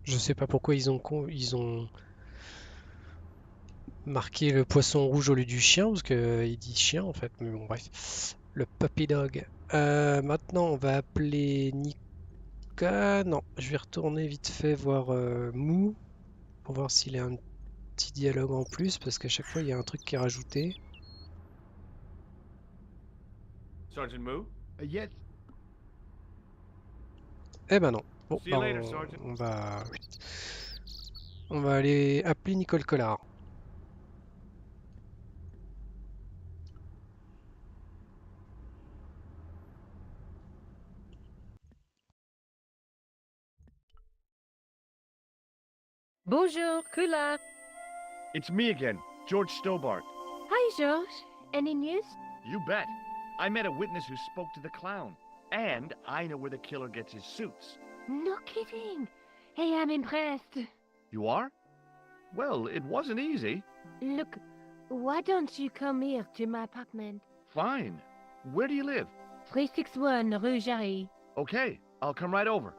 Je sais pas pourquoi ils ont marqué le poisson rouge au lieu du chien, parce qu'il dit chien en fait, mais bon bref. Le puppy dog. Maintenant on va appeler Nika. Non, je vais retourner vite fait voir Mou, pour voir s'il a un petit dialogue en plus, parce qu'à chaque fois il y a un truc qui est rajouté. Sergeant Moo? Yes. Eh ben non. Bon, See you bah, later, Sergeant. on va aller appeler Nicole Collard. Bonjour, Kula. It's me again, George Stobart. Hi, George. Any news? You bet. I met a witness who spoke to the clown. And I know where the killer gets his suits. No kidding. Hey, I'm impressed. You are? Well, it wasn't easy. Look, why don't you come here to my apartment? Fine. Where do you live? 361 Rue Jarry. Okay, I'll come right over.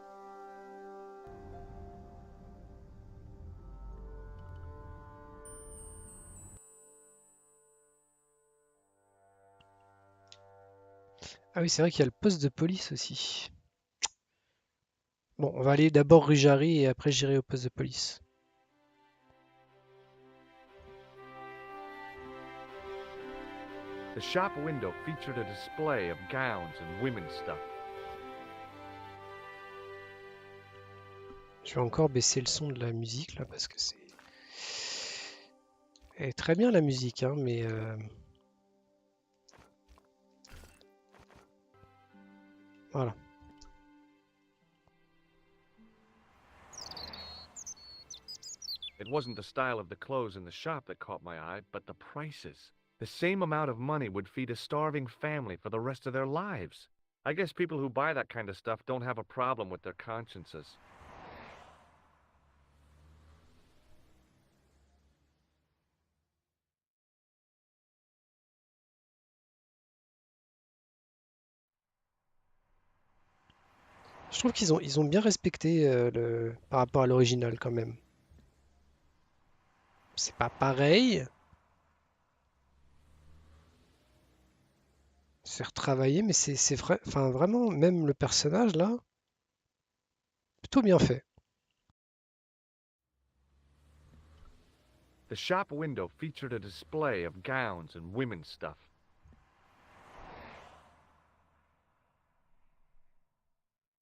Ah oui, c'est vrai qu'il y a le poste de police aussi. Bon, on va aller d'abord rue Jarry et après j'irai au poste de police. The shop window featured a display of gowns and women's stuff. Je vais encore baisser le son de la musique là parce que c'est... Elle est très bien la musique, hein, mais... Voilà. It wasn't the style of the clothes in the shop that caught my eye, but the prices. The same amount of money would feed a starving family for the rest of their lives. I guess people who buy that kind of stuff don't have a problem with their consciences. Je trouve qu'ils ont bien respecté par rapport à l'original quand même. C'est pas pareil. C'est retravaillé, mais c'est vrai, enfin vraiment, même le personnage là, plutôt bien fait. The shop window featured a display of gowns and women's stuff.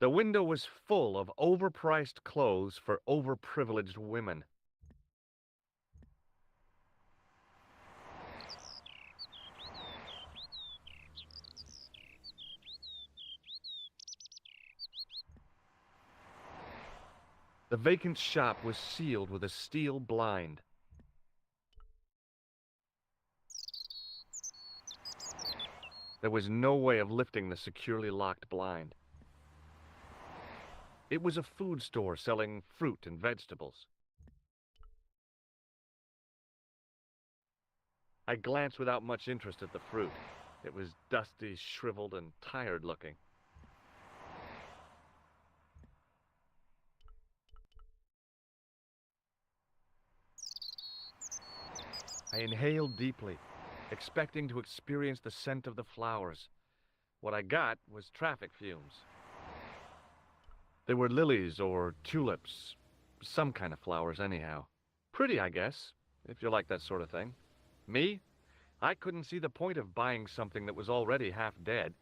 The window was full of overpriced clothes for overprivileged women. The vacant shop was sealed with a steel blind. There was no way of lifting the securely locked blind. It was a food store selling fruit and vegetables. I glanced without much interest at the fruit. It was dusty, shriveled, and tired-looking. I inhaled deeply, expecting to experience the scent of the flowers. What I got was traffic fumes. They were lilies or tulips, some kind of flowers anyhow. Pretty, I guess, if you like that sort of thing. Me? I couldn't see the point of buying something that was already half dead.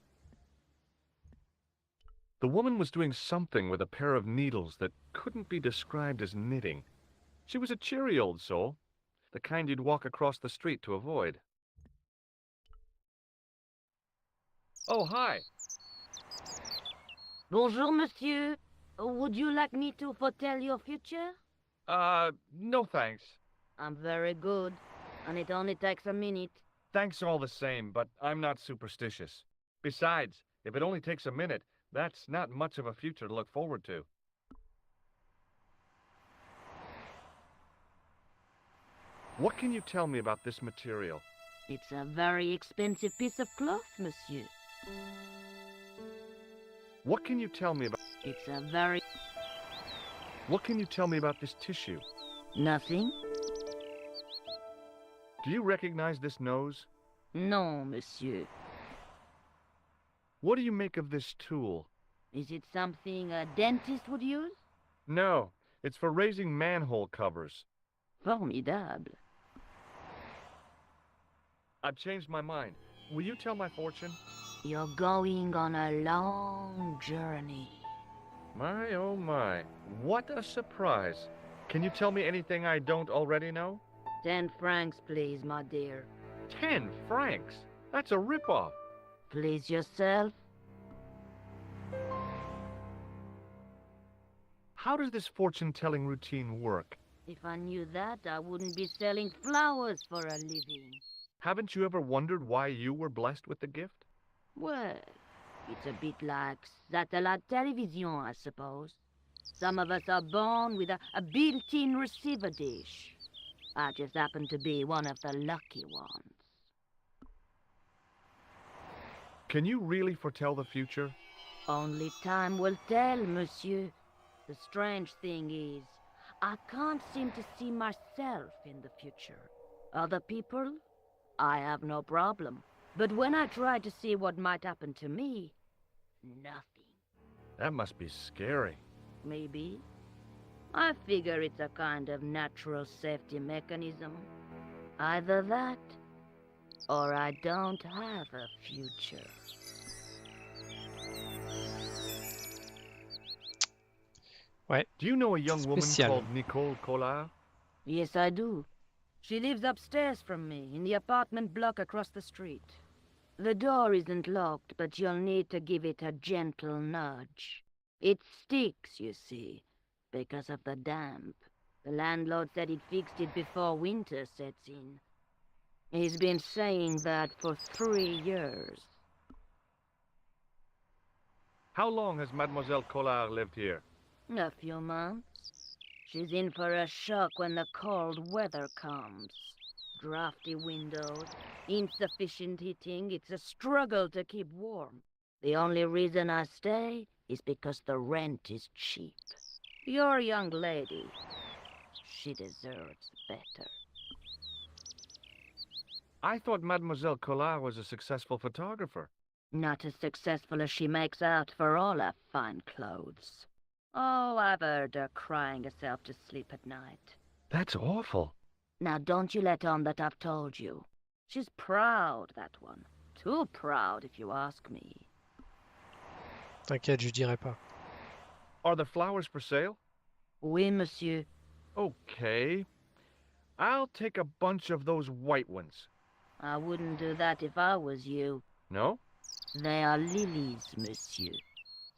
The woman was doing something with a pair of needles that couldn't be described as knitting. She was a cheery old soul, the kind you'd walk across the street to avoid. Oh, hi. Bonjour, monsieur. Would you like me to foretell your future? No thanks. I'm very good, and it only takes a minute. Thanks all the same, but I'm not superstitious. Besides, if it only takes a minute, that's not much of a future to look forward to. What can you tell me about this material? It's a very expensive piece of cloth, monsieur. What can you tell me about... It's a very... What can you tell me about this tissue? Nothing? Do you recognize this nose? No, monsieur. What do you make of this tool? Is it something a dentist would use? No, it's for raising manhole covers. Formidable. I've changed my mind. Will you tell my fortune? You're going on a long journey. My, oh my. What a surprise. Can you tell me anything I don't already know? 10 francs, please, my dear. 10 francs? That's a ripoff. Please yourself. How does this fortune-telling routine work? If I knew that, I wouldn't be selling flowers for a living. Haven't you ever wondered why you were blessed with the gift? Well, It's a bit like satellite television, I suppose. Some of us are born with a built-in receiver dish. I just happen to be one of the lucky ones. Can you really foretell the future? Only time will tell, monsieur. The strange thing is, I can't seem to see myself in the future. Other people, I have no problem. But when I try to see what might happen to me, nothing. That must be scary. Maybe. I figure it's a kind of natural safety mechanism. Either that, or I don't have a future. Ouais. Do you know a young woman Spécial. called Nicole Collard? Yes, I do. She lives upstairs from me, in the apartment block across the street. The door isn't locked, but you'll need to give it a gentle nudge. It sticks, you see, because of the damp. The landlord said he'd fixed it before winter sets in. He's been saying that for 3 years. How long has Mademoiselle Collard lived here? A few months. She's in for a shock when the cold weather comes. Drafty windows, insufficient heating. It's a struggle to keep warm. The only reason I stay is because the rent is cheap. Your young lady, she deserves better. I thought Mademoiselle Collard was a successful photographer. Not as successful as she makes out for all her fine clothes. Oh, I've heard her crying herself to sleep at night. That's awful. Now, don't you let on that I've told you. She's proud, that one. Too proud, if you ask me. T'inquiète, je dirai pas. Are the flowers for sale? Oui, monsieur. Okay. I'll take a bunch of those white ones. I wouldn't do that if I was you. No? They are lilies, monsieur.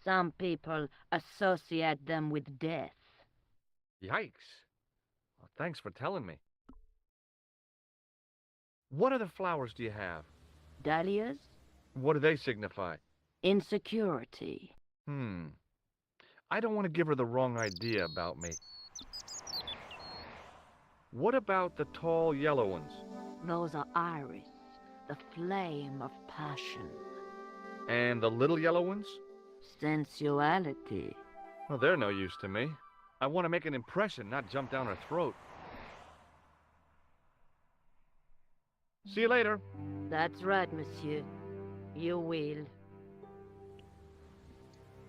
Some people associate them with death. Yikes. Well, thanks for telling me. What other flowers do you have? Dahlias? What do they signify? Insecurity. I don't want to give her the wrong idea about me. What about the tall yellow ones? Those are iris, the flame of passion. And the little yellow ones? Sensuality. Well, they're no use to me. I want to make an impression, not jump down her throat. See you later. That's right, monsieur. You will.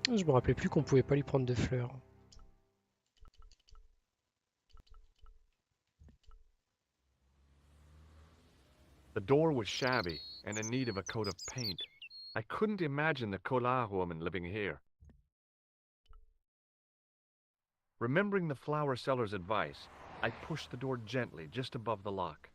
Je me rappelais plus qu'on pouvait pas lui prendre de fleurs. The door was shabby and in need of a coat of paint. I couldn't imagine the Collard woman living here. Remembering the flower seller's advice, I pushed the door gently just above the lock.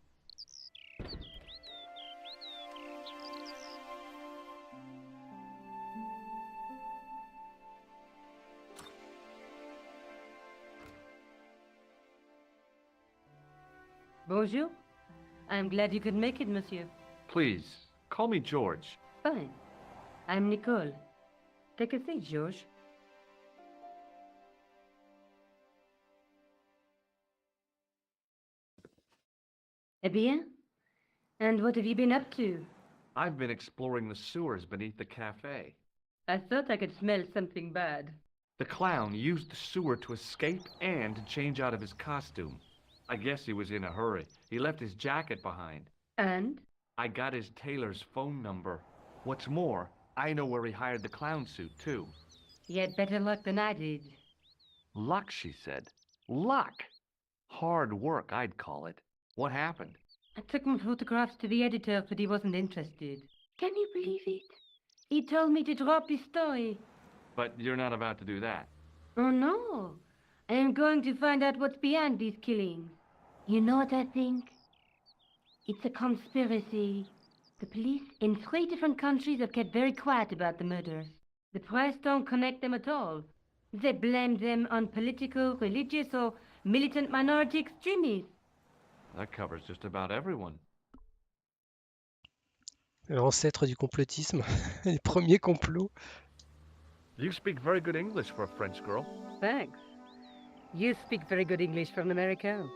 Bonjour. I'm glad you could make it, monsieur. Please, call me George. Fine. I'm Nicole. Take a seat, George. Eh bien? And what have you been up to? I've been exploring the sewers beneath the cafe. I thought I could smell something bad. The clown used the sewer to escape and to change out of his costume. I guess he was in a hurry. He left his jacket behind. And? I got his tailor's phone number. What's more, I know where he hired the clown suit, too. You had better luck than I did. Luck, she said. Luck! Hard work, I'd call it. What happened? I took my photographs to the editor, but he wasn't interested. Can you believe it? He told me to drop his story. But you're not about to do that. Oh, no. I am going to find out what's behind these killings. You know what I think? It's a conspiracy. The police in 3 different countries have kept very quiet about the murders. The press don't connect them at all. They blame them on political, religious, or militant minority extremists. That covers just about everyone. L'ancêtre du complotisme, les premiers complots. You speak very good English for a French girl. Thanks. You speak very good English from America.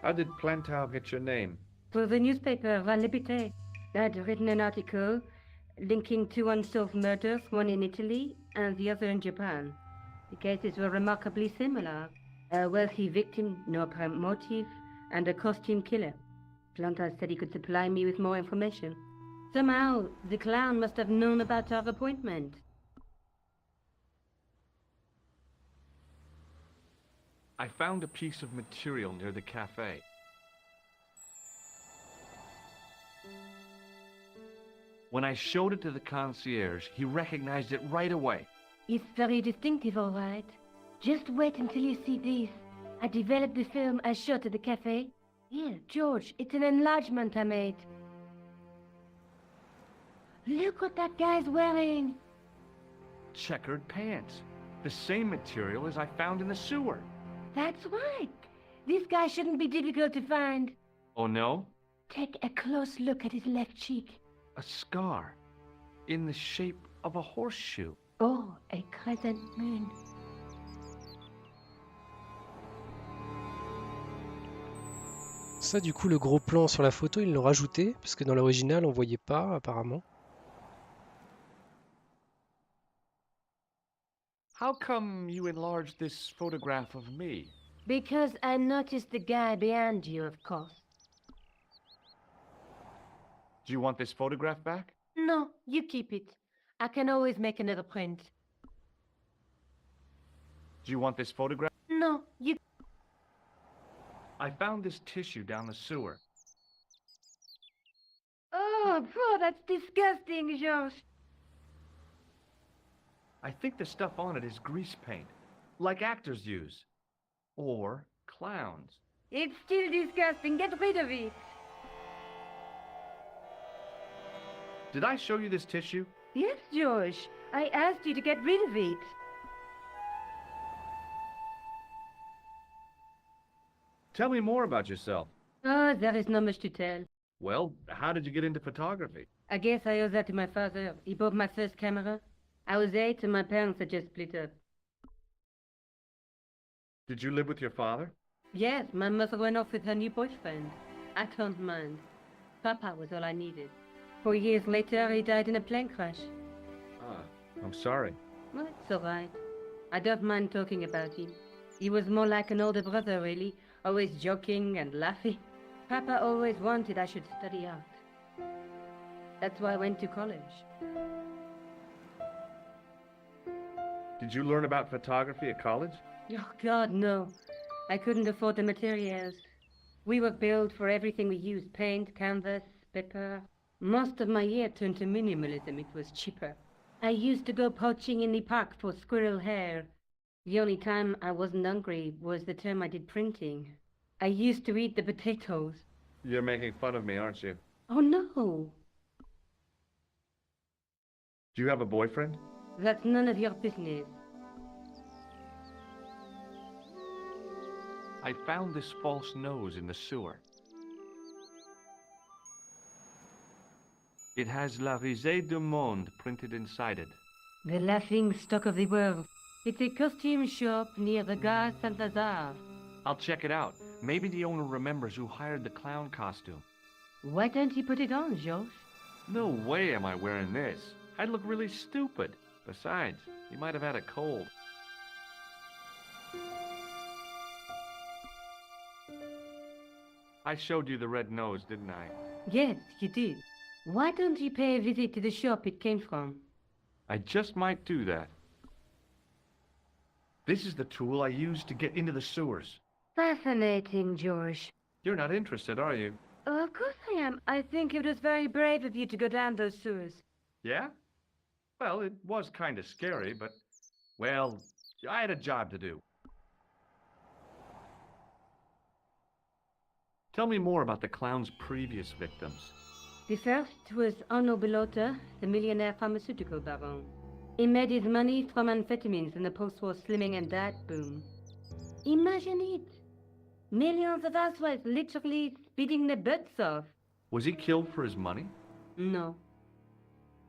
How did Plantar get your name? For the newspaper, L'Épité, I'd written an article linking two unsolved murders, one in Italy and the other in Japan. The cases were remarkably similar. A wealthy victim, no apparent motive, and a costume killer. Plantar said he could supply me with more information. Somehow, the clown must have known about our appointment. I found a piece of material near the cafe. When I showed it to the concierge, he recognized it right away. It's very distinctive, all right. Just wait until you see this. I developed the film I shot at the cafe. Here, George, it's an enlargement I made. Look what that guy's wearing. Checkered pants. The same material as I found in the sewer. That's right. This guy shouldn't be difficult to find. Oh no? Take a close look at his left cheek. A scar. In the shape of a horseshoe. Oh, a crescent moon. Ça, du coup, le gros plan sur la photo, ils l'ont rajouté, parce que dans l'original, on voyait pas, apparemment. How come you enlarged this photograph of me? Because I noticed the guy behind you, of course. Do you want this photograph back? No, you keep it. I can always make another print. Do you want this photograph? No, you... I found this tissue down the sewer. Oh, bro, that's disgusting, George. I think the stuff on it is grease paint, like actors use. Or clowns. It's still disgusting. Get rid of it. Did I show you this tissue? Yes, George. I asked you to get rid of it. Tell me more about yourself. Oh, there is not much to tell. Well, how did you get into photography? I guess I owe that to my father. He bought my first camera. I was 8 and my parents had just split up. Did you live with your father? Yes, my mother went off with her new boyfriend. I don't mind. Papa was all I needed. 4 years later, he died in a plane crash. Ah, I'm sorry. Well, it's all right. I don't mind talking about him. He was more like an older brother, really, always joking and laughing. Papa always wanted I should study art. That's why I went to college. Did you learn about photography at college? Oh, God, no. I couldn't afford the materials. We were billed for everything we used, paint, canvas, paper. Most of my year turned to minimalism. It was cheaper. I used to go poaching in the park for squirrel hair. The only time I wasn't hungry was the term I did printing. I used to eat the potatoes. You're making fun of me, aren't you? Oh, no. Do you have a boyfriend? That's none of your business. I found this false nose in the sewer. It has La Risée du Monde printed inside it. The laughing stock of the world. It's a costume shop near the Gare Saint-Lazare. I'll check it out. Maybe the owner remembers who hired the clown costume. Why don't you put it on, George? No way am I wearing this. I'd look really stupid. Besides, you might have had a cold. I showed you the red nose, didn't I? Yes, you did. Why don't you pay a visit to the shop it came from? I just might do that. This is the tool I used to get into the sewers. Fascinating, George. You're not interested, are you? Oh, of course I am. I think it was very brave of you to go down those sewers. Yeah? Well, it was kind of scary, but, well, I had a job to do. Tell me more about the clown's previous victims. The first was Arno Bellotta, the millionaire pharmaceutical baron. He made his money from amphetamines in the post-war slimming and diet boom. Imagine it. Millions of housewives literally spitting their butts off. Was he killed for his money? No.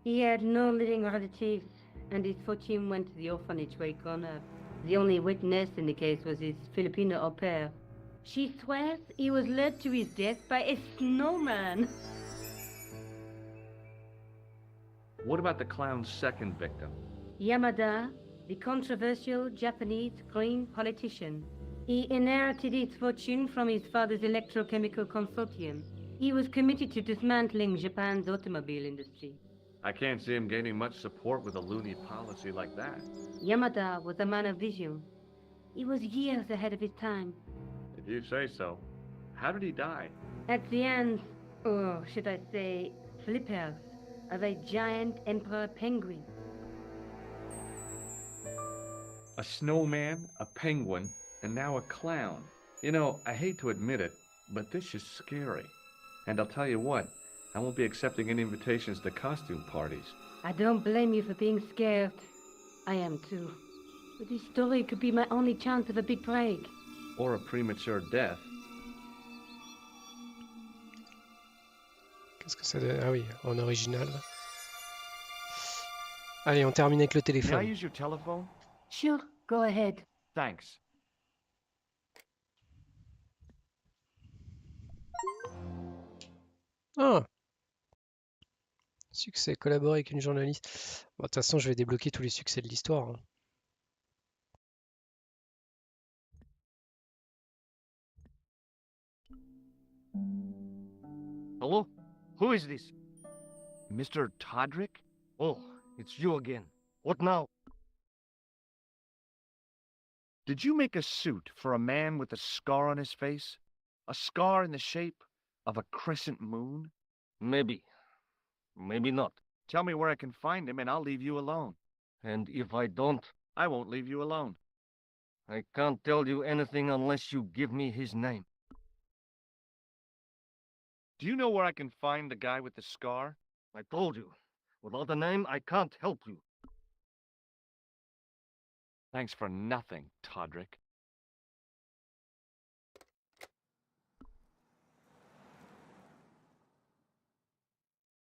He had no living relatives, and his fortune went to the orphanage where he grown up. The only witness in the case was his Filipino au pair. She swears he was led to his death by a snowman. What about the clown's second victim? Yamada, the controversial Japanese green politician. He inherited his fortune from his father's electrochemical consortium. He was committed to dismantling Japan's automobile industry. I can't see him gaining much support with a loony policy like that. Yamada was a man of vision. He was years ahead of his time. If you say so. How did he die? At the hands, or should I say, flippers, of a giant emperor penguin. A snowman, a penguin, and now a clown. You know, I hate to admit it, but this is scary. And I'll tell you what, I won't be accepting any invitations to costume parties. I don't blame you for being scared. I am too. But this story could be my only chance of a big break. Or a premature death. Qu'est-ce que ça donne? Ah oui, en original. Allez, on termine avec le May I téléphone. use your telephone? Sure, go ahead. Thanks. Ah! Succès, collaborer avec une journaliste. Bon, de toute façon, je vais débloquer tous les succès de l'histoire, hein. Hello? Who is this? Mr. Todrick? Oh, it's you again. What now? Did you make a suit for a man with a scar on his face? A scar in the shape of a crescent moon? Maybe. Maybe not. Tell me where I can find him and I'll leave you alone. And if I don't, I won't leave you alone. I can't tell you anything unless you give me his name. Do you know where I can find the guy with the scar? I told you. Without a name, I can't help you. Thanks for nothing, Todrick.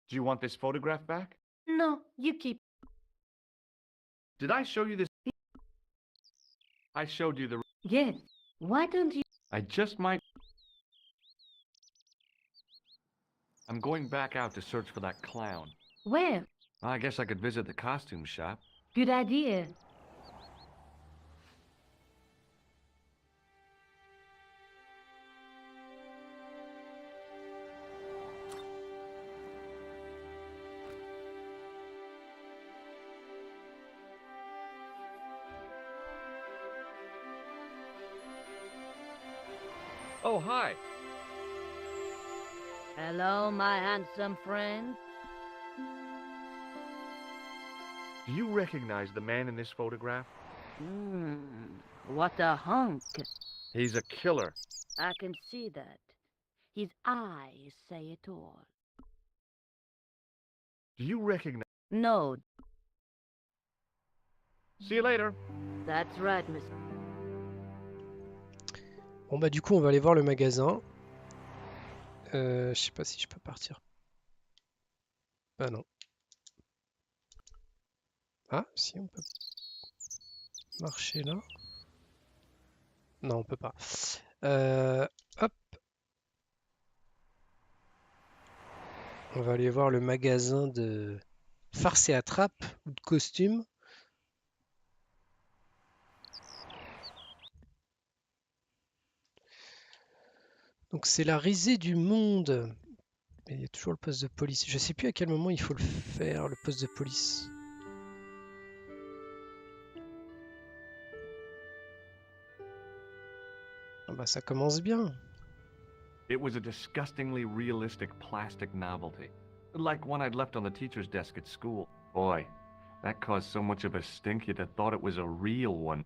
Do you want this photograph back? No, you keep. Did I show you this? I showed you the... Yes. Why don't you? I just might... I'm going back out to search for that clown. Where? I guess I could visit the costume shop. Good idea. Oh, hi. Hello, my handsome friend. Do you recognize the man in this photograph? What a hunk. He's a killer. I can see that. His eyes say it all. Do you recognize... No, See you later. that's right, Miss. Bon bah du coup, on va aller voir le magasin. Je sais pas si je peux partir. Ah non. Ah, si on peut marcher là. Non, on peut pas. Hop. On va aller voir le magasin de farce et attrape ou de costumes. Donc c'est la risée du monde. Et il y a toujours le poste de police. Je sais plus à quel moment il faut le faire, le poste de police. Ah bah ça commence bien. It was a disgustingly realistic plastic novelty. Like one I'd left on the teacher's desk at school. Boy, that caused so much of a stink you'd have thought it was a real one.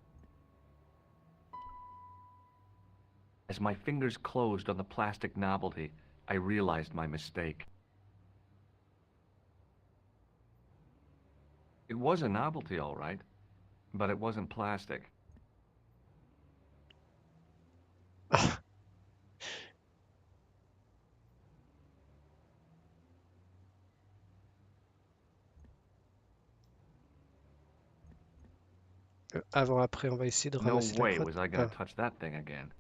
As my fingers closed on the plastic novelty, I realized my mistake. It was a novelty, all right, but it wasn't plastic. Avant-après, on va essayer de No ramasser la way crotte. was I gonna Ah, touch that thing again.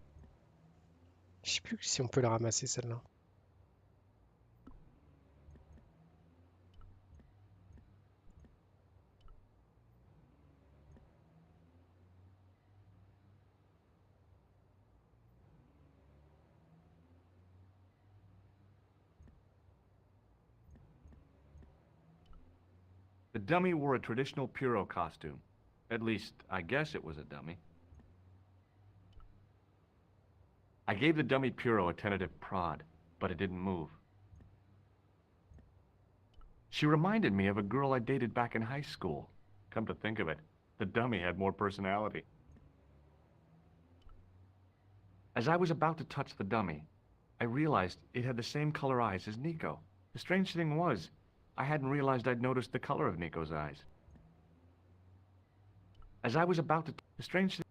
je sais plus si on peut la ramasser celle-là. The dummy wore a traditional Puro costume. At least, I guess it was a dummy. I gave the dummy Puro a tentative prod, but it didn't move. She reminded me of a girl I dated back in high school. Come to think of it, the dummy had more personality. As I was about to touch the dummy, I realized it had the same color eyes as Nico. The strange thing was, I hadn't realized I'd noticed the color of Nico's eyes. As I was about to... The strange thing...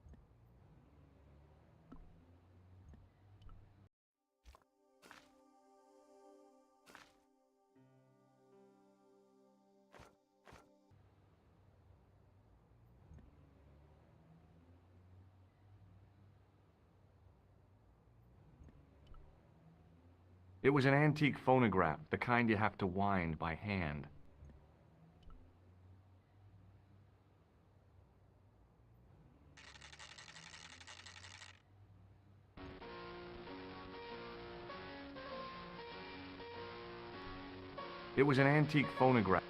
It was an antique phonograph, the kind you have to wind by hand. It was an antique phonograph.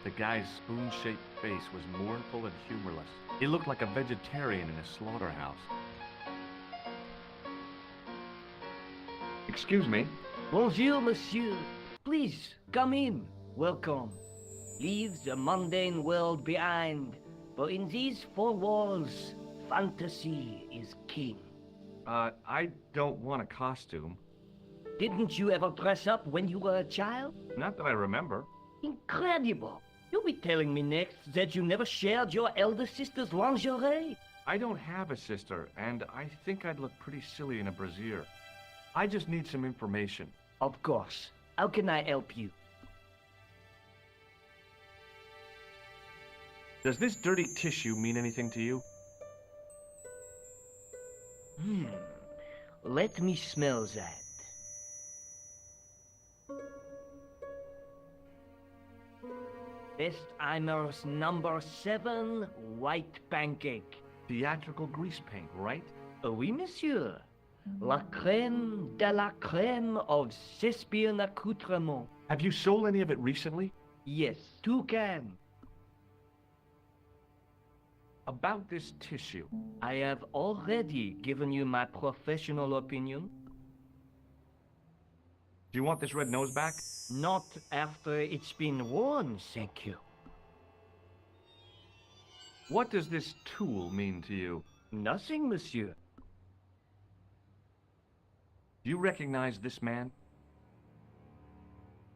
The guy's spoon-shaped face was mournful and humorless. He looked like a vegetarian in a slaughterhouse. Excuse me. Bonjour, monsieur. Please, come in. Welcome. Leave the mundane world behind, for in these four walls, fantasy is king. I don't want a costume. Didn't you ever dress up when you were a child? Not that I remember. Incredible. You'll be telling me next that you never shared your elder sister's lingerie. I don't have a sister, and I think I'd look pretty silly in a brassiere. I just need some information. Of course. How can I help you? Does this dirty tissue mean anything to you? Let me smell that. Bestheimer's number 7 white pancake. Theatrical grease paint, right? Oui, monsieur. La crème de la crème of Shakespeare accoutrement. Have you sold any of it recently? Yes, 2 cans. About this tissue. I have already given you my professional opinion. Do you want this red nose back? Not after it's been worn, thank you. What does this tool mean to you? Nothing, monsieur. Do you recognize this man?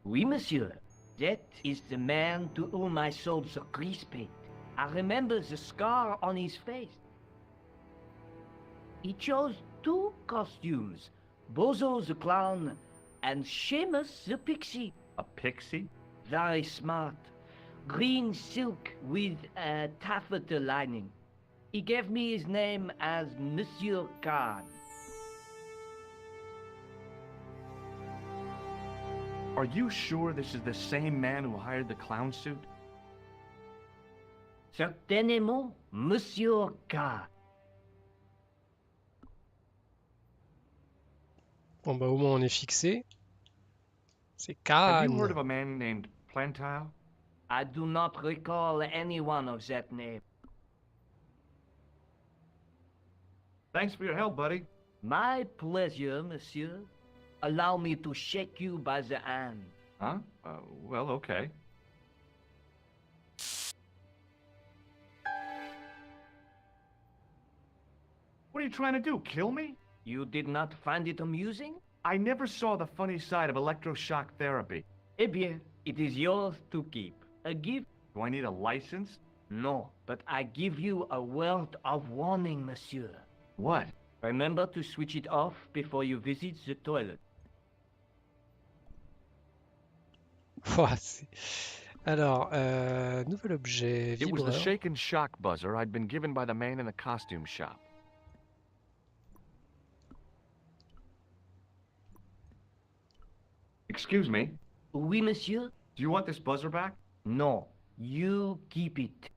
Oui, monsieur. That is the man to whom I sold the grease paint. I remember the scar on his face. He chose 2 costumes, Bozo the clown and Seamus the pixie. A pixie? Very smart. Green silk with a taffeta lining. He gave me his name as Monsieur Khan. Are you sure this is the same man who hired the clown suit? Certainement, Monsieur Khan. Bon bah au moins on est fixé. C'est Have you heard Khan. of a man named Plantile? I do not recall anyone of that name. Thanks for your help, buddy. My pleasure, monsieur. Allow me to shake you by the hand. Huh? Well, okay. What are you trying to do, kill me? You did not find it amusing? I never saw the funny side of electroshock therapy. Eh bien, it is yours to keep. A gift? Do I need a license? No, but I give you a word of warning, monsieur. What? Remember to switch it off before you visit the toilet. Ouah, alors, nouvel objet, It was the vibreur. shake and shock buzzer I'd been given by the man in the costume shop. Excuse me, Oui, monsieur? do you want this buzzer back? No, you keep it.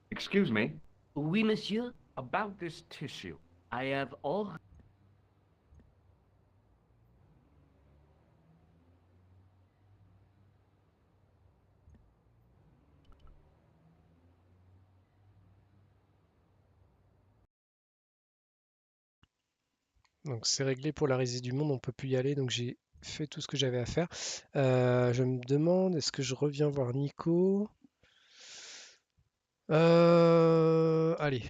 Excuse me, Oui, monsieur? about this tissue. I have all... Donc c'est réglé pour la risée du monde, on peut plus y aller, donc j'ai fait tout ce que j'avais à faire. Je me demande, est-ce que je reviens voir Nico? Allez.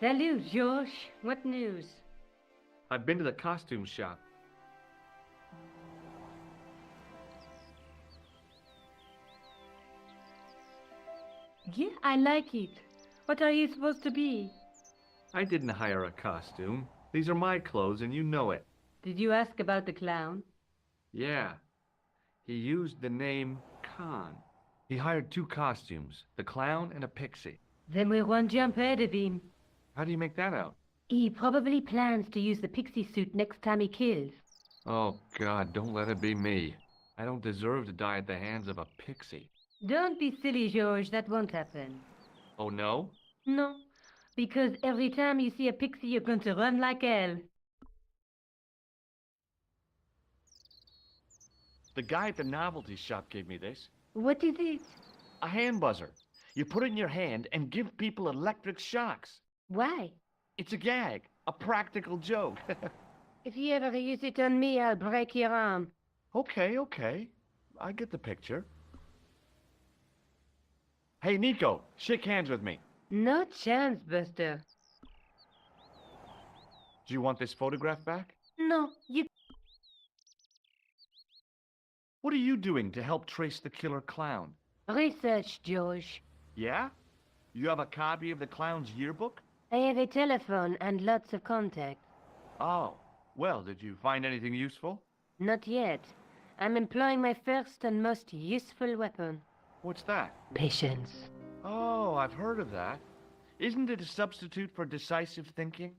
Salut, George. What news? I've been to the costume shop. Yeah, I like it. What are you supposed to be? I didn't hire a costume. These are my clothes and you know it. Did you ask about the clown? Yeah. He used the name Khan. He hired 2 costumes, the clown and a pixie. Then we're one jump ahead of him. How do you make that out? He probably plans to use the pixie suit next time he kills. Oh, God, don't let it be me. I don't deserve to die at the hands of a pixie. Don't be silly, George. That won't happen. Oh, no? No, because every time you see a pixie, you're going to run like hell. The guy at the novelty shop gave me this. What is it? A hand buzzer. You put it in your hand and give people electric shocks. Why? It's a gag, a practical joke. If you ever use it on me, I'll break your arm. Okay. I get the picture. Hey, Nico, shake hands with me. No chance, Buster. Do you want this photograph back? No, you... What are you doing to help trace the killer clown? Research, George. Yeah? You have a copy of the clown's yearbook? I have a telephone and lots of contacts. Oh, well, did you find anything useful? Not yet. I'm employing my first and most useful weapon. What's that? Patience. Oh, I've heard of that. Isn't it a substitute for decisive thinking?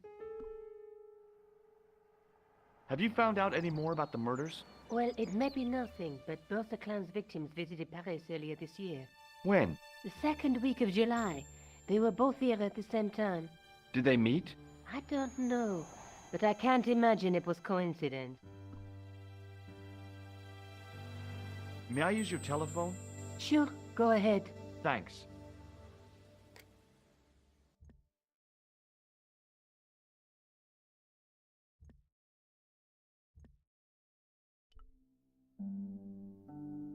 Have you found out any more about the murders? Well, it may be nothing, but both the clown's victims visited Paris earlier this year. When? The second week of July. They were both here at the same time. Did they meet? I don't know, but I can't imagine it was coincidence. May I use your telephone? Sure, go ahead. Thanks.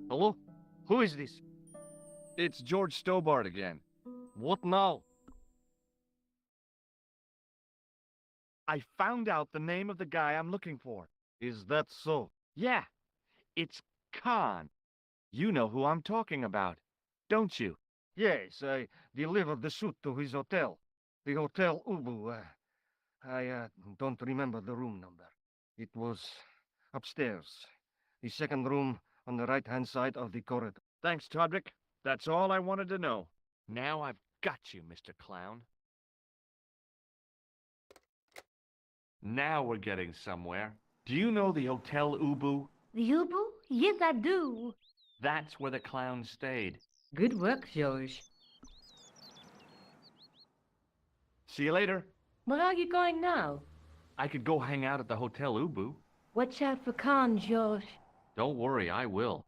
Hello? Who is this? It's George Stobart again. What now? I found out the name of the guy I'm looking for. Is that so? Yeah, it's Khan. You know who I'm talking about, don't you? Yes, I delivered the suit to his hotel. The Hotel Ubu. I don't remember the room number. It was upstairs. The second room on the right-hand side of the corridor. Thanks, Todrick. That's all I wanted to know. Now I've got you, Mr. Clown. Now we're getting somewhere. Do you know the Hotel Ubu? The Ubu? Yes, I do. That's where the clown stayed. Good work, George. See you later. Where are you going now? I could go hang out at the Hotel Ubu. Watch out for Khan, George. Don't worry, I will.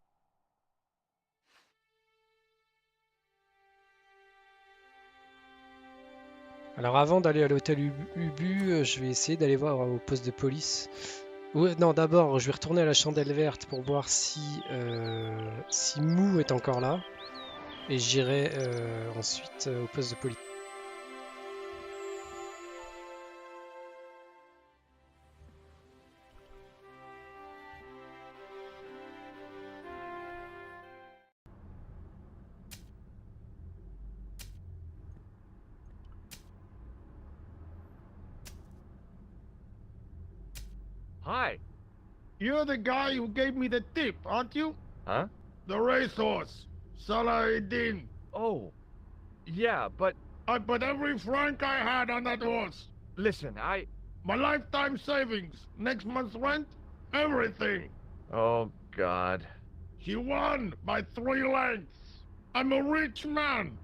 Alors avant d'aller à l'hôtel Ubu, je vais essayer d'aller voir au poste de police. Non, d'abord, je vais retourner à la chandelle verte pour voir si Mou est encore là. Et j'irai ensuite au poste de police. Hi. You're the guy who gave me the tip, aren't you? Huh? The racehorse. Salah-ed-Din. Oh, yeah, but I put every franc I had on that horse. listen, My lifetime savings, next month's rent, everything. Oh, God. She won by 3 lengths. I'm a rich man.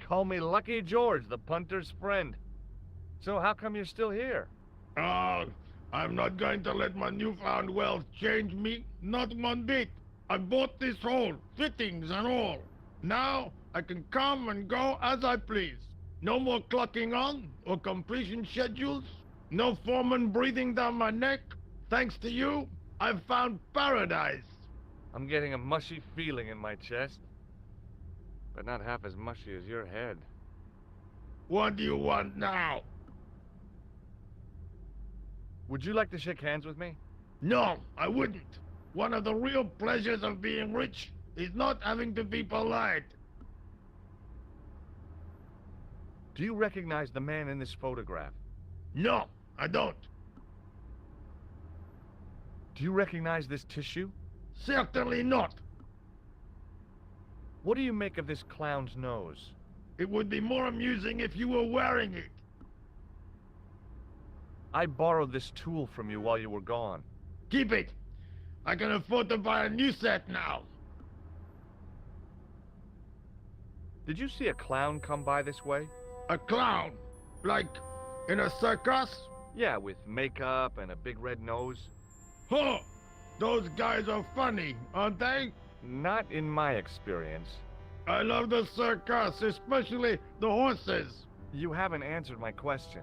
Call me Lucky George, the punter's friend. So how come you're still here? I'm not going to let my newfound wealth change me, not one bit. I bought this hole, fittings and all. Now I can come and go as I please. No more clocking on or completion schedules. No foreman breathing down my neck. Thanks to you, I've found paradise. I'm getting a mushy feeling in my chest. But not half as mushy as your head. What do you want now? Would you like to shake hands with me? No, I wouldn't. One of the real pleasures of being rich is not having to be polite. Do you recognize the man in this photograph? No, I don't. Do you recognize this tissue? Certainly not. What do you make of this clown's nose? It would be more amusing if you were wearing it. I borrowed this tool from you while you were gone. Keep it. I can afford to buy a new set now. Did you see a clown come by this way? A clown? Like in a circus? Yeah, with makeup and a big red nose. Huh! Those guys are funny, aren't they? Not in my experience. I love the circus, especially the horses. You haven't answered my question.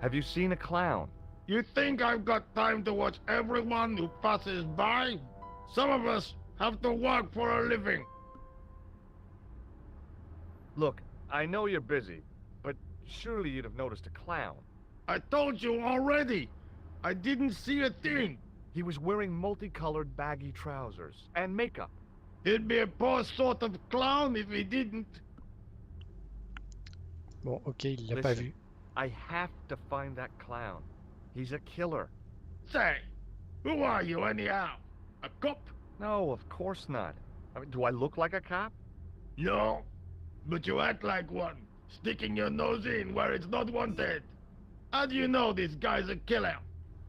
Have you seen a clown? You think I've got time to watch everyone who passes by? Some of us have to work for a living. Look, I know you're busy, but surely you'd have noticed a clown. I told you already. I didn't see a thing. He was wearing multicolored baggy trousers and makeup. He'd be a poor sort of clown if he didn't. Bon, ok, il l'a pas Listen. vu. I have to find that clown. He's a killer. Say, who are you anyhow? A cop? No, of course not. I mean, do I look like a cop? No, but you act like one, sticking your nose in where it's not wanted. How do you know this guy's a killer?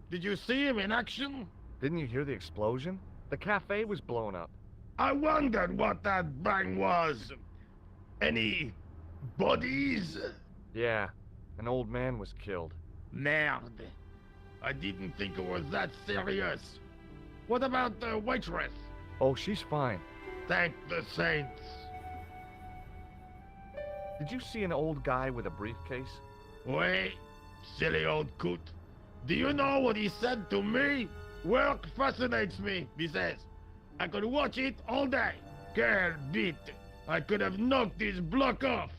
Did you see him in action? Didn't you hear the explosion? The cafe was blown up. I wondered what that bang was. Any bodies? Yeah, an old man was killed. Merde. I didn't think it was that serious. What about the waitress? Oh, she's fine. Thank the saints. Did you see an old guy with a briefcase? Wait, silly old coot. Do you know what he said to me? Work fascinates me, he says. I could watch it all day. Quelle bite. I could have knocked his block off.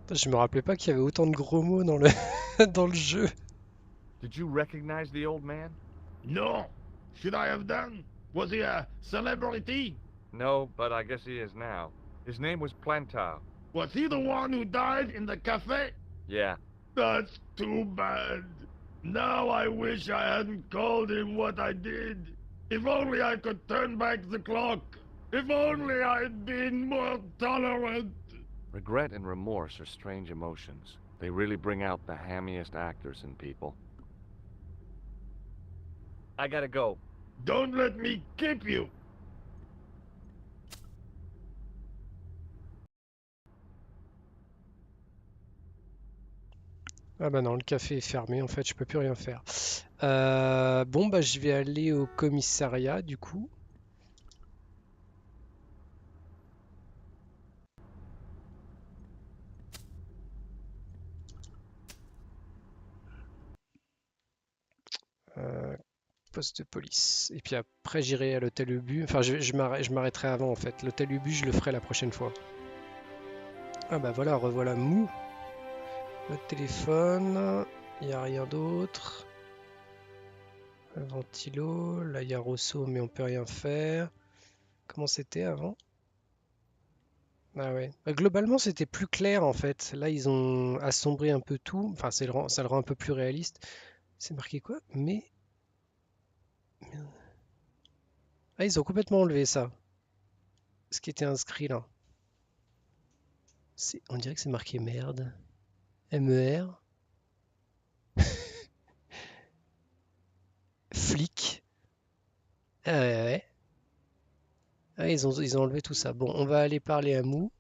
Putain, je me rappelais pas qu'il y avait autant de gros mots dans le dans le jeu. Did you recognize the old man? No. Should I have done? Was he a celebrity? No, but I guess he is now. His name was Plantar. Was he the one who died in the cafe? Yeah. That's too bad. Now I wish I hadn't called him what I did. If only I could turn back the clock. If only I'd been more tolerant. Regret and remorse are strange emotions. They really bring out the hammiest actors in people. I gotta go. Don't let me keep you. Ah bah non, le café est fermé, en fait, je peux plus rien faire. Bon, bah je vais aller au commissariat, du coup. Poste de police. Et puis après, j'irai à l'hôtel Ubu. Enfin, je m'arrêterai avant en fait. L'hôtel Ubu, je le ferai la prochaine fois. Ah bah voilà, revoilà Mou. Notre téléphone. Il n'y a rien d'autre. Le ventilo. Là, il y a Rosso, mais on peut rien faire. Comment c'était avant? Ah ouais. Bah, globalement, c'était plus clair en fait. Là, ils ont assombri un peu tout. Enfin, ça le rend un peu plus réaliste. C'est marqué quoi? Mais. Ah, ils ont complètement enlevé ça. Ce qui était inscrit là. On dirait que c'est marqué merde. MER. Flic. Ah ouais, ouais. Ah, ils ont enlevé tout ça. Bon, on va aller parler à Mou.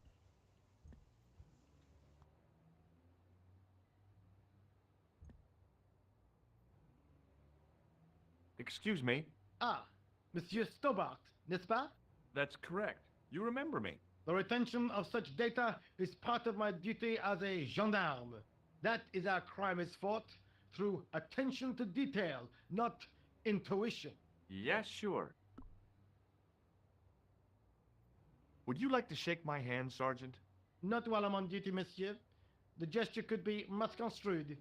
Excuse me. Ah, Monsieur Stobart, n'est-ce pas? That's correct. You remember me. The retention of such data is part of my duty as a gendarme. That is how crime is fought, through attention to detail, not intuition. Yes, sure. Would you like to shake my hand, Sergeant? Not while I'm on duty, monsieur. The gesture could be misconstrued.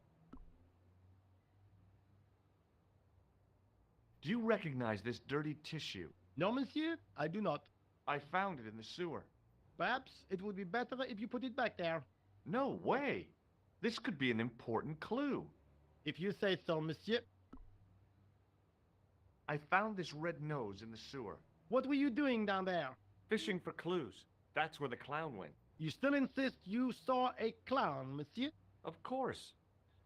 Do you recognize this dirty tissue? No, monsieur, I do not. I found it in the sewer. Perhaps it would be better if you put it back there. No way. This could be an important clue. If you say so, monsieur. I found this red nose in the sewer. What were you doing down there? Fishing for clues. That's where the clown went. You still insist you saw a clown, monsieur? Of course.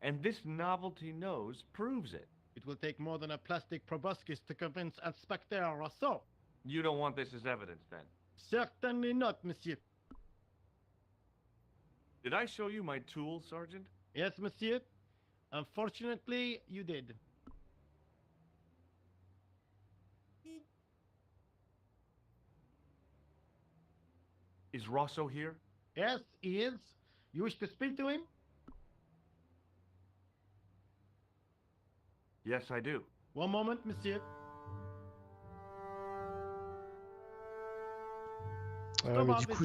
And this novelty nose proves it. It will take more than a plastic proboscis to convince Inspector Rousseau. You don't want this as evidence, then? Certainly not, monsieur. Did I show you my tool, Sergeant? Yes, monsieur. Unfortunately, you did. Is Rosso here? Yes, he is. You wish to speak to him? Yes, I do. One moment, monsieur. Ouais, mais du coup,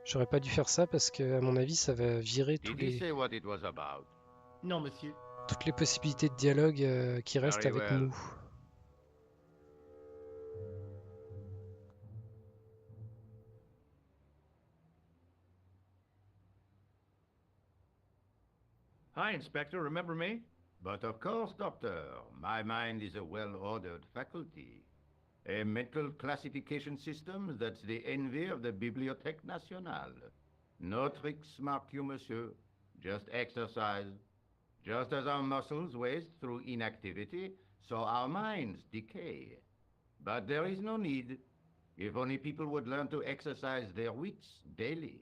j'aurais pas dû faire ça parce que, à mon avis, ça va virer Did he say what it was about? Non, monsieur. toutes les possibilités de dialogue qui restent Very avec well. nous. Hi, Inspector. Remember me? But of course, Doctor, my mind is a well-ordered faculty. A mental classification system that's the envy of the Bibliothèque Nationale. No tricks, mark you, monsieur. Just exercise. Just as our muscles waste through inactivity, so our minds decay. But there is no need. If only people would learn to exercise their wits daily.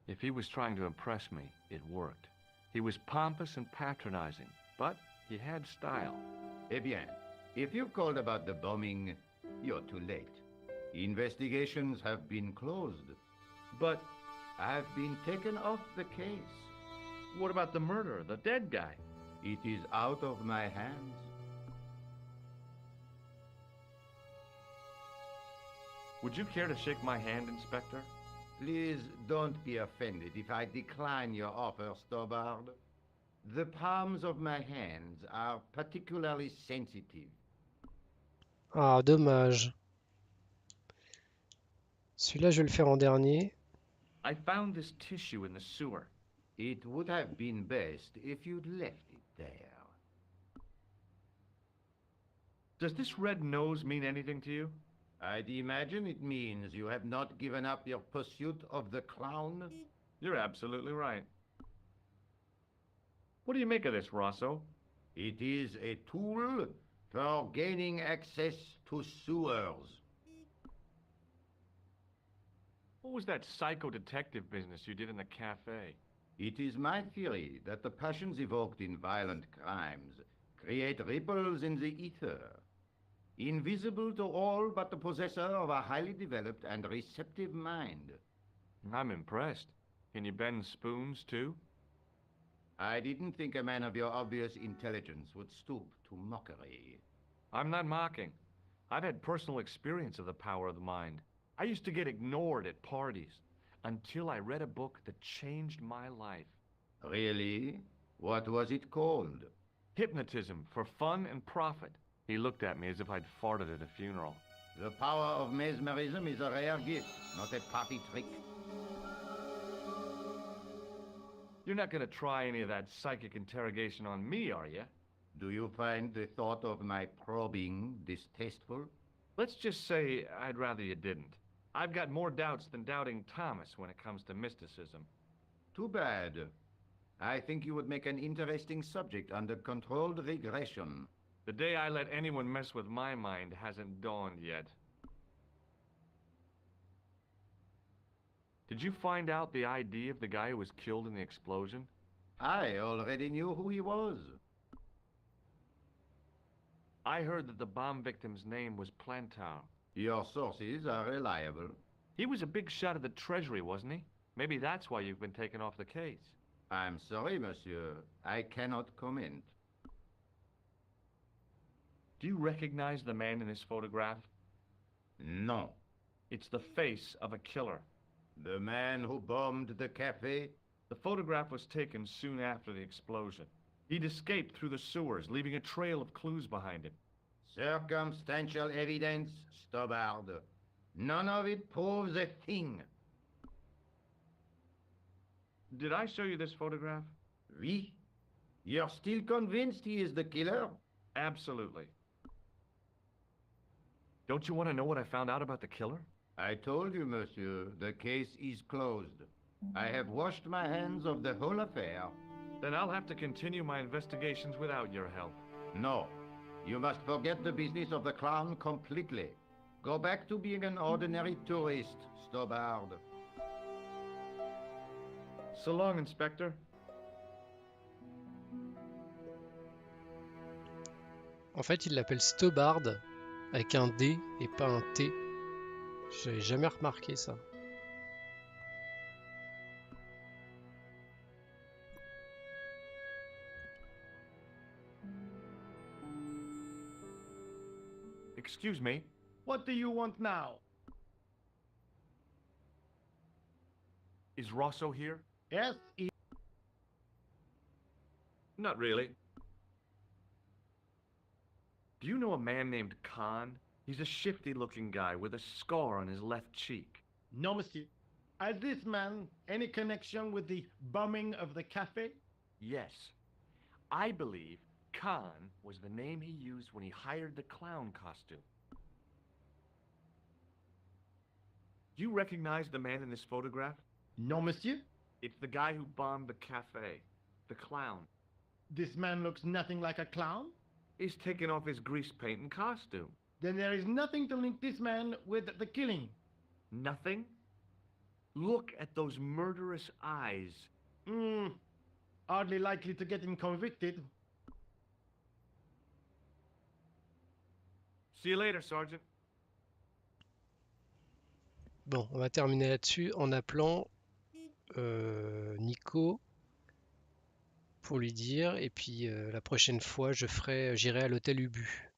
If he was trying to impress me, it worked. He was pompous and patronizing, but he had style. Eh bien, if you called about the bombing, you're too late. Investigations have been closed. But I've been taken off the case. What about the murderer, the dead guy? It is out of my hands. Would you care to shake my hand, Inspector? Please don't be offended if I decline your offer, Stobart. The palms of my hands are particularly sensitive. Ah, dommage. Celui-là, je vais le faire en dernier. I found this tissue in the sewer. It would have been best if you'd left it there. Does this red nose mean anything to you? I'd imagine it means you have not given up your pursuit of the clown. You're absolutely right. What do you make of this, Rosso? It is a tool for gaining access to sewers. What was that psycho-detective business you did in the cafe? It is my theory that the passions evoked in violent crimes create ripples in the ether, invisible to all but the possessor of a highly developed and receptive mind. I'm impressed. Can you bend spoons, too? I didn't think a man of your obvious intelligence would stoop to mockery. I'm not mocking. I've had personal experience of the power of the mind. I used to get ignored at parties until I read a book that changed my life. Really? What was it called? Hypnotism for Fun and Profit. He looked at me as if I'd farted at a funeral. The power of mesmerism is a rare gift, not a party trick. You're not going to try any of that psychic interrogation on me, are you? Do you find the thought of my probing distasteful? Let's just say I'd rather you didn't. I've got more doubts than doubting Thomas when it comes to mysticism. Too bad. I think you would make an interesting subject under controlled regression. The day I let anyone mess with my mind hasn't dawned yet. Did you find out the ID of the guy who was killed in the explosion? I already knew who he was. I heard that the bomb victim's name was Plantar. Your sources are reliable. He was a big shot at the Treasury, wasn't he? Maybe that's why you've been taken off the case. I'm sorry, monsieur. I cannot comment. Do you recognize the man in this photograph? No. It's the face of a killer. The man who bombed the cafe? The photograph was taken soon after the explosion. He'd escaped through the sewers, leaving a trail of clues behind him. Circumstantial evidence, Stobbard. None of it proves a thing. Did I show you this photograph? Oui? You're still convinced he is the killer? Absolutely. Don't you want to know what I found out about the killer? I told you, monsieur, the case is closed. I have washed my hands of the whole affair. Then I'll have to continue my investigations without your help. No. You must forget the business of the clown completely. Go back to being an ordinary tourist, Stobbard. So long, Inspector. En fait, il l'appelle Stobbard avec un D et pas un T. J'avais jamais remarqué ça. Excuse me. What do you want now? Is Rosso here? Yes, Not really. Do you know a man named Khan? He's a shifty-looking guy with a scar on his left cheek. No, monsieur. Has this man any connection with the bombing of the cafe? Yes. I believe Khan was the name he used when he hired the clown costume. Do you recognize the man in this photograph? No, monsieur. It's the guy who bombed the cafe. The clown. This man looks nothing like a clown. He's taken off his grease paint and costume. Then there is nothing to link this man with the killing. Nothing? Look at those murderous eyes. Hardly likely to get him convicted. See you later, Sergeant. Bon, on va terminer là-dessus en appelant Nico pour lui dire, et puis la prochaine fois j'irai à l'hôtel Ubu.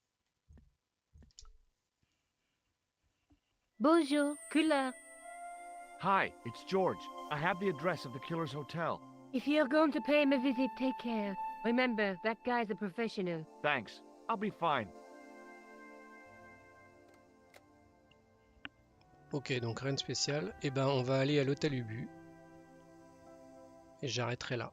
Bonjour, couleur. Hi, it's George. I have the address of the killer's hotel. If you're going to pay him a visit, take care. Remember, that guy's a professional. Thanks. I'll be fine. Ok, donc rien de spécial. Et ben, on va aller à l'hôtel Ubu. Et j'arrêterai là.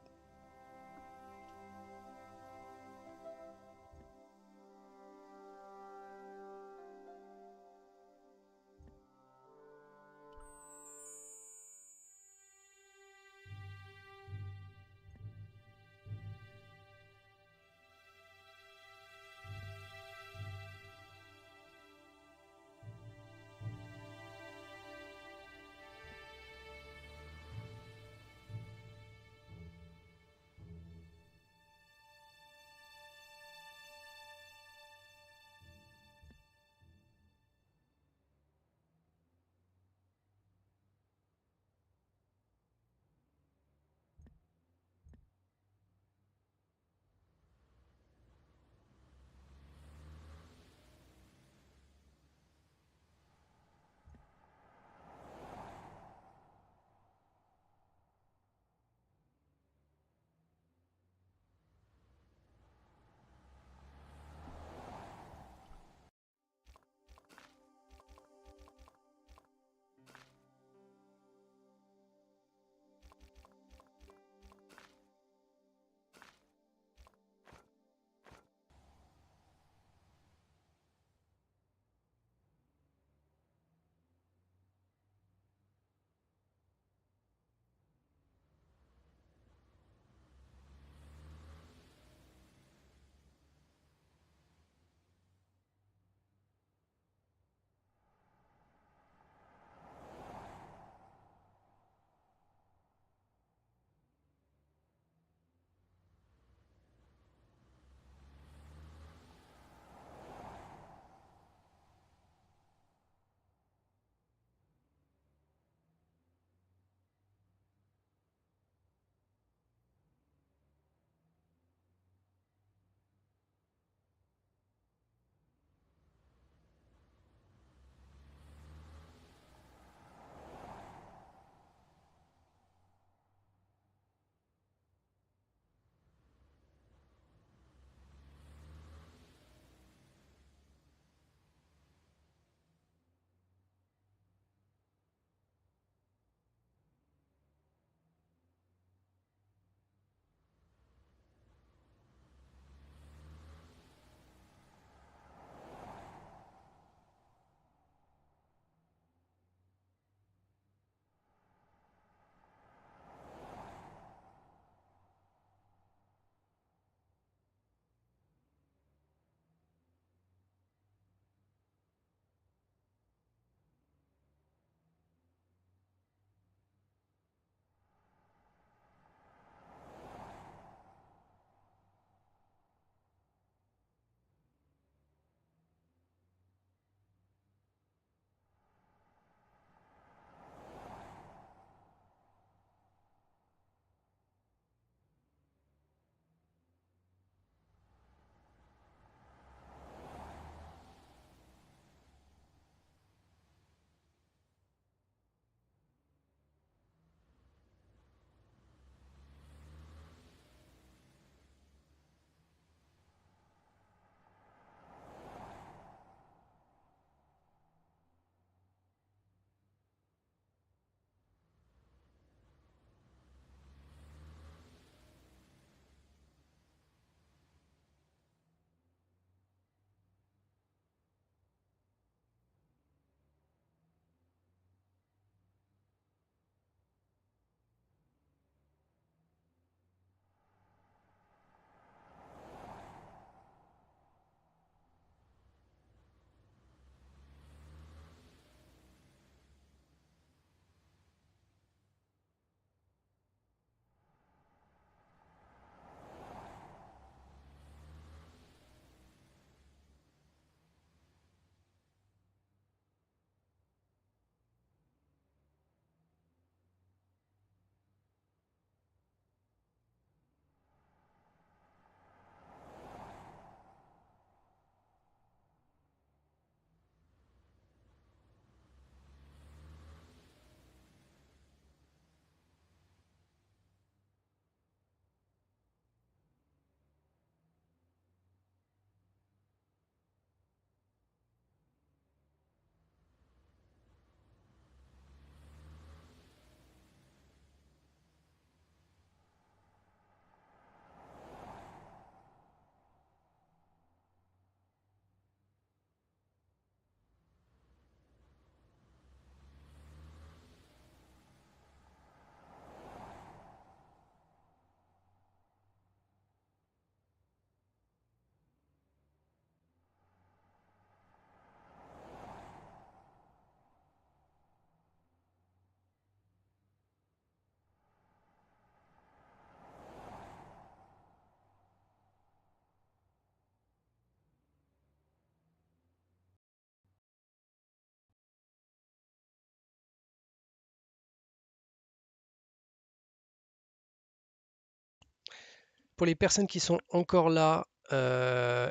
pour les personnes qui sont encore là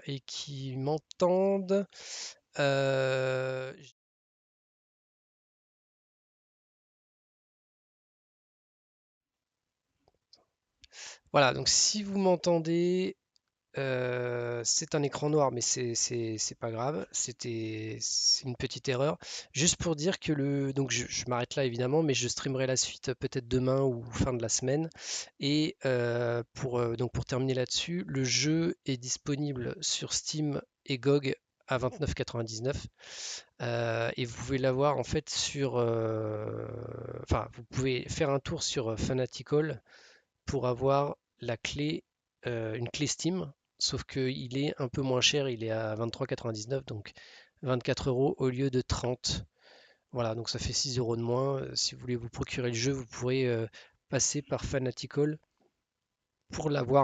et qui m'entendent, euh, voilà, donc si vous m'entendez, c'est un écran noir, mais c'est pas grave, c'est une petite erreur. Juste pour dire que donc je m'arrête là évidemment, mais je streamerai la suite peut-être demain ou fin de la semaine. Et donc pour terminer là-dessus, le jeu est disponible sur Steam et GOG à 29,99. Et vous pouvez l'avoir en fait enfin, vous pouvez faire un tour sur Fanatical pour avoir la clé, une clé Steam, sauf qu'il est un peu moins cher, il est à 23,99, donc 24 € au lieu de 30. Voilà, donc ça fait 6 € de moins. Si vous voulez vous procurer le jeu, vous pourrez passer par Fanatical pour l'avoir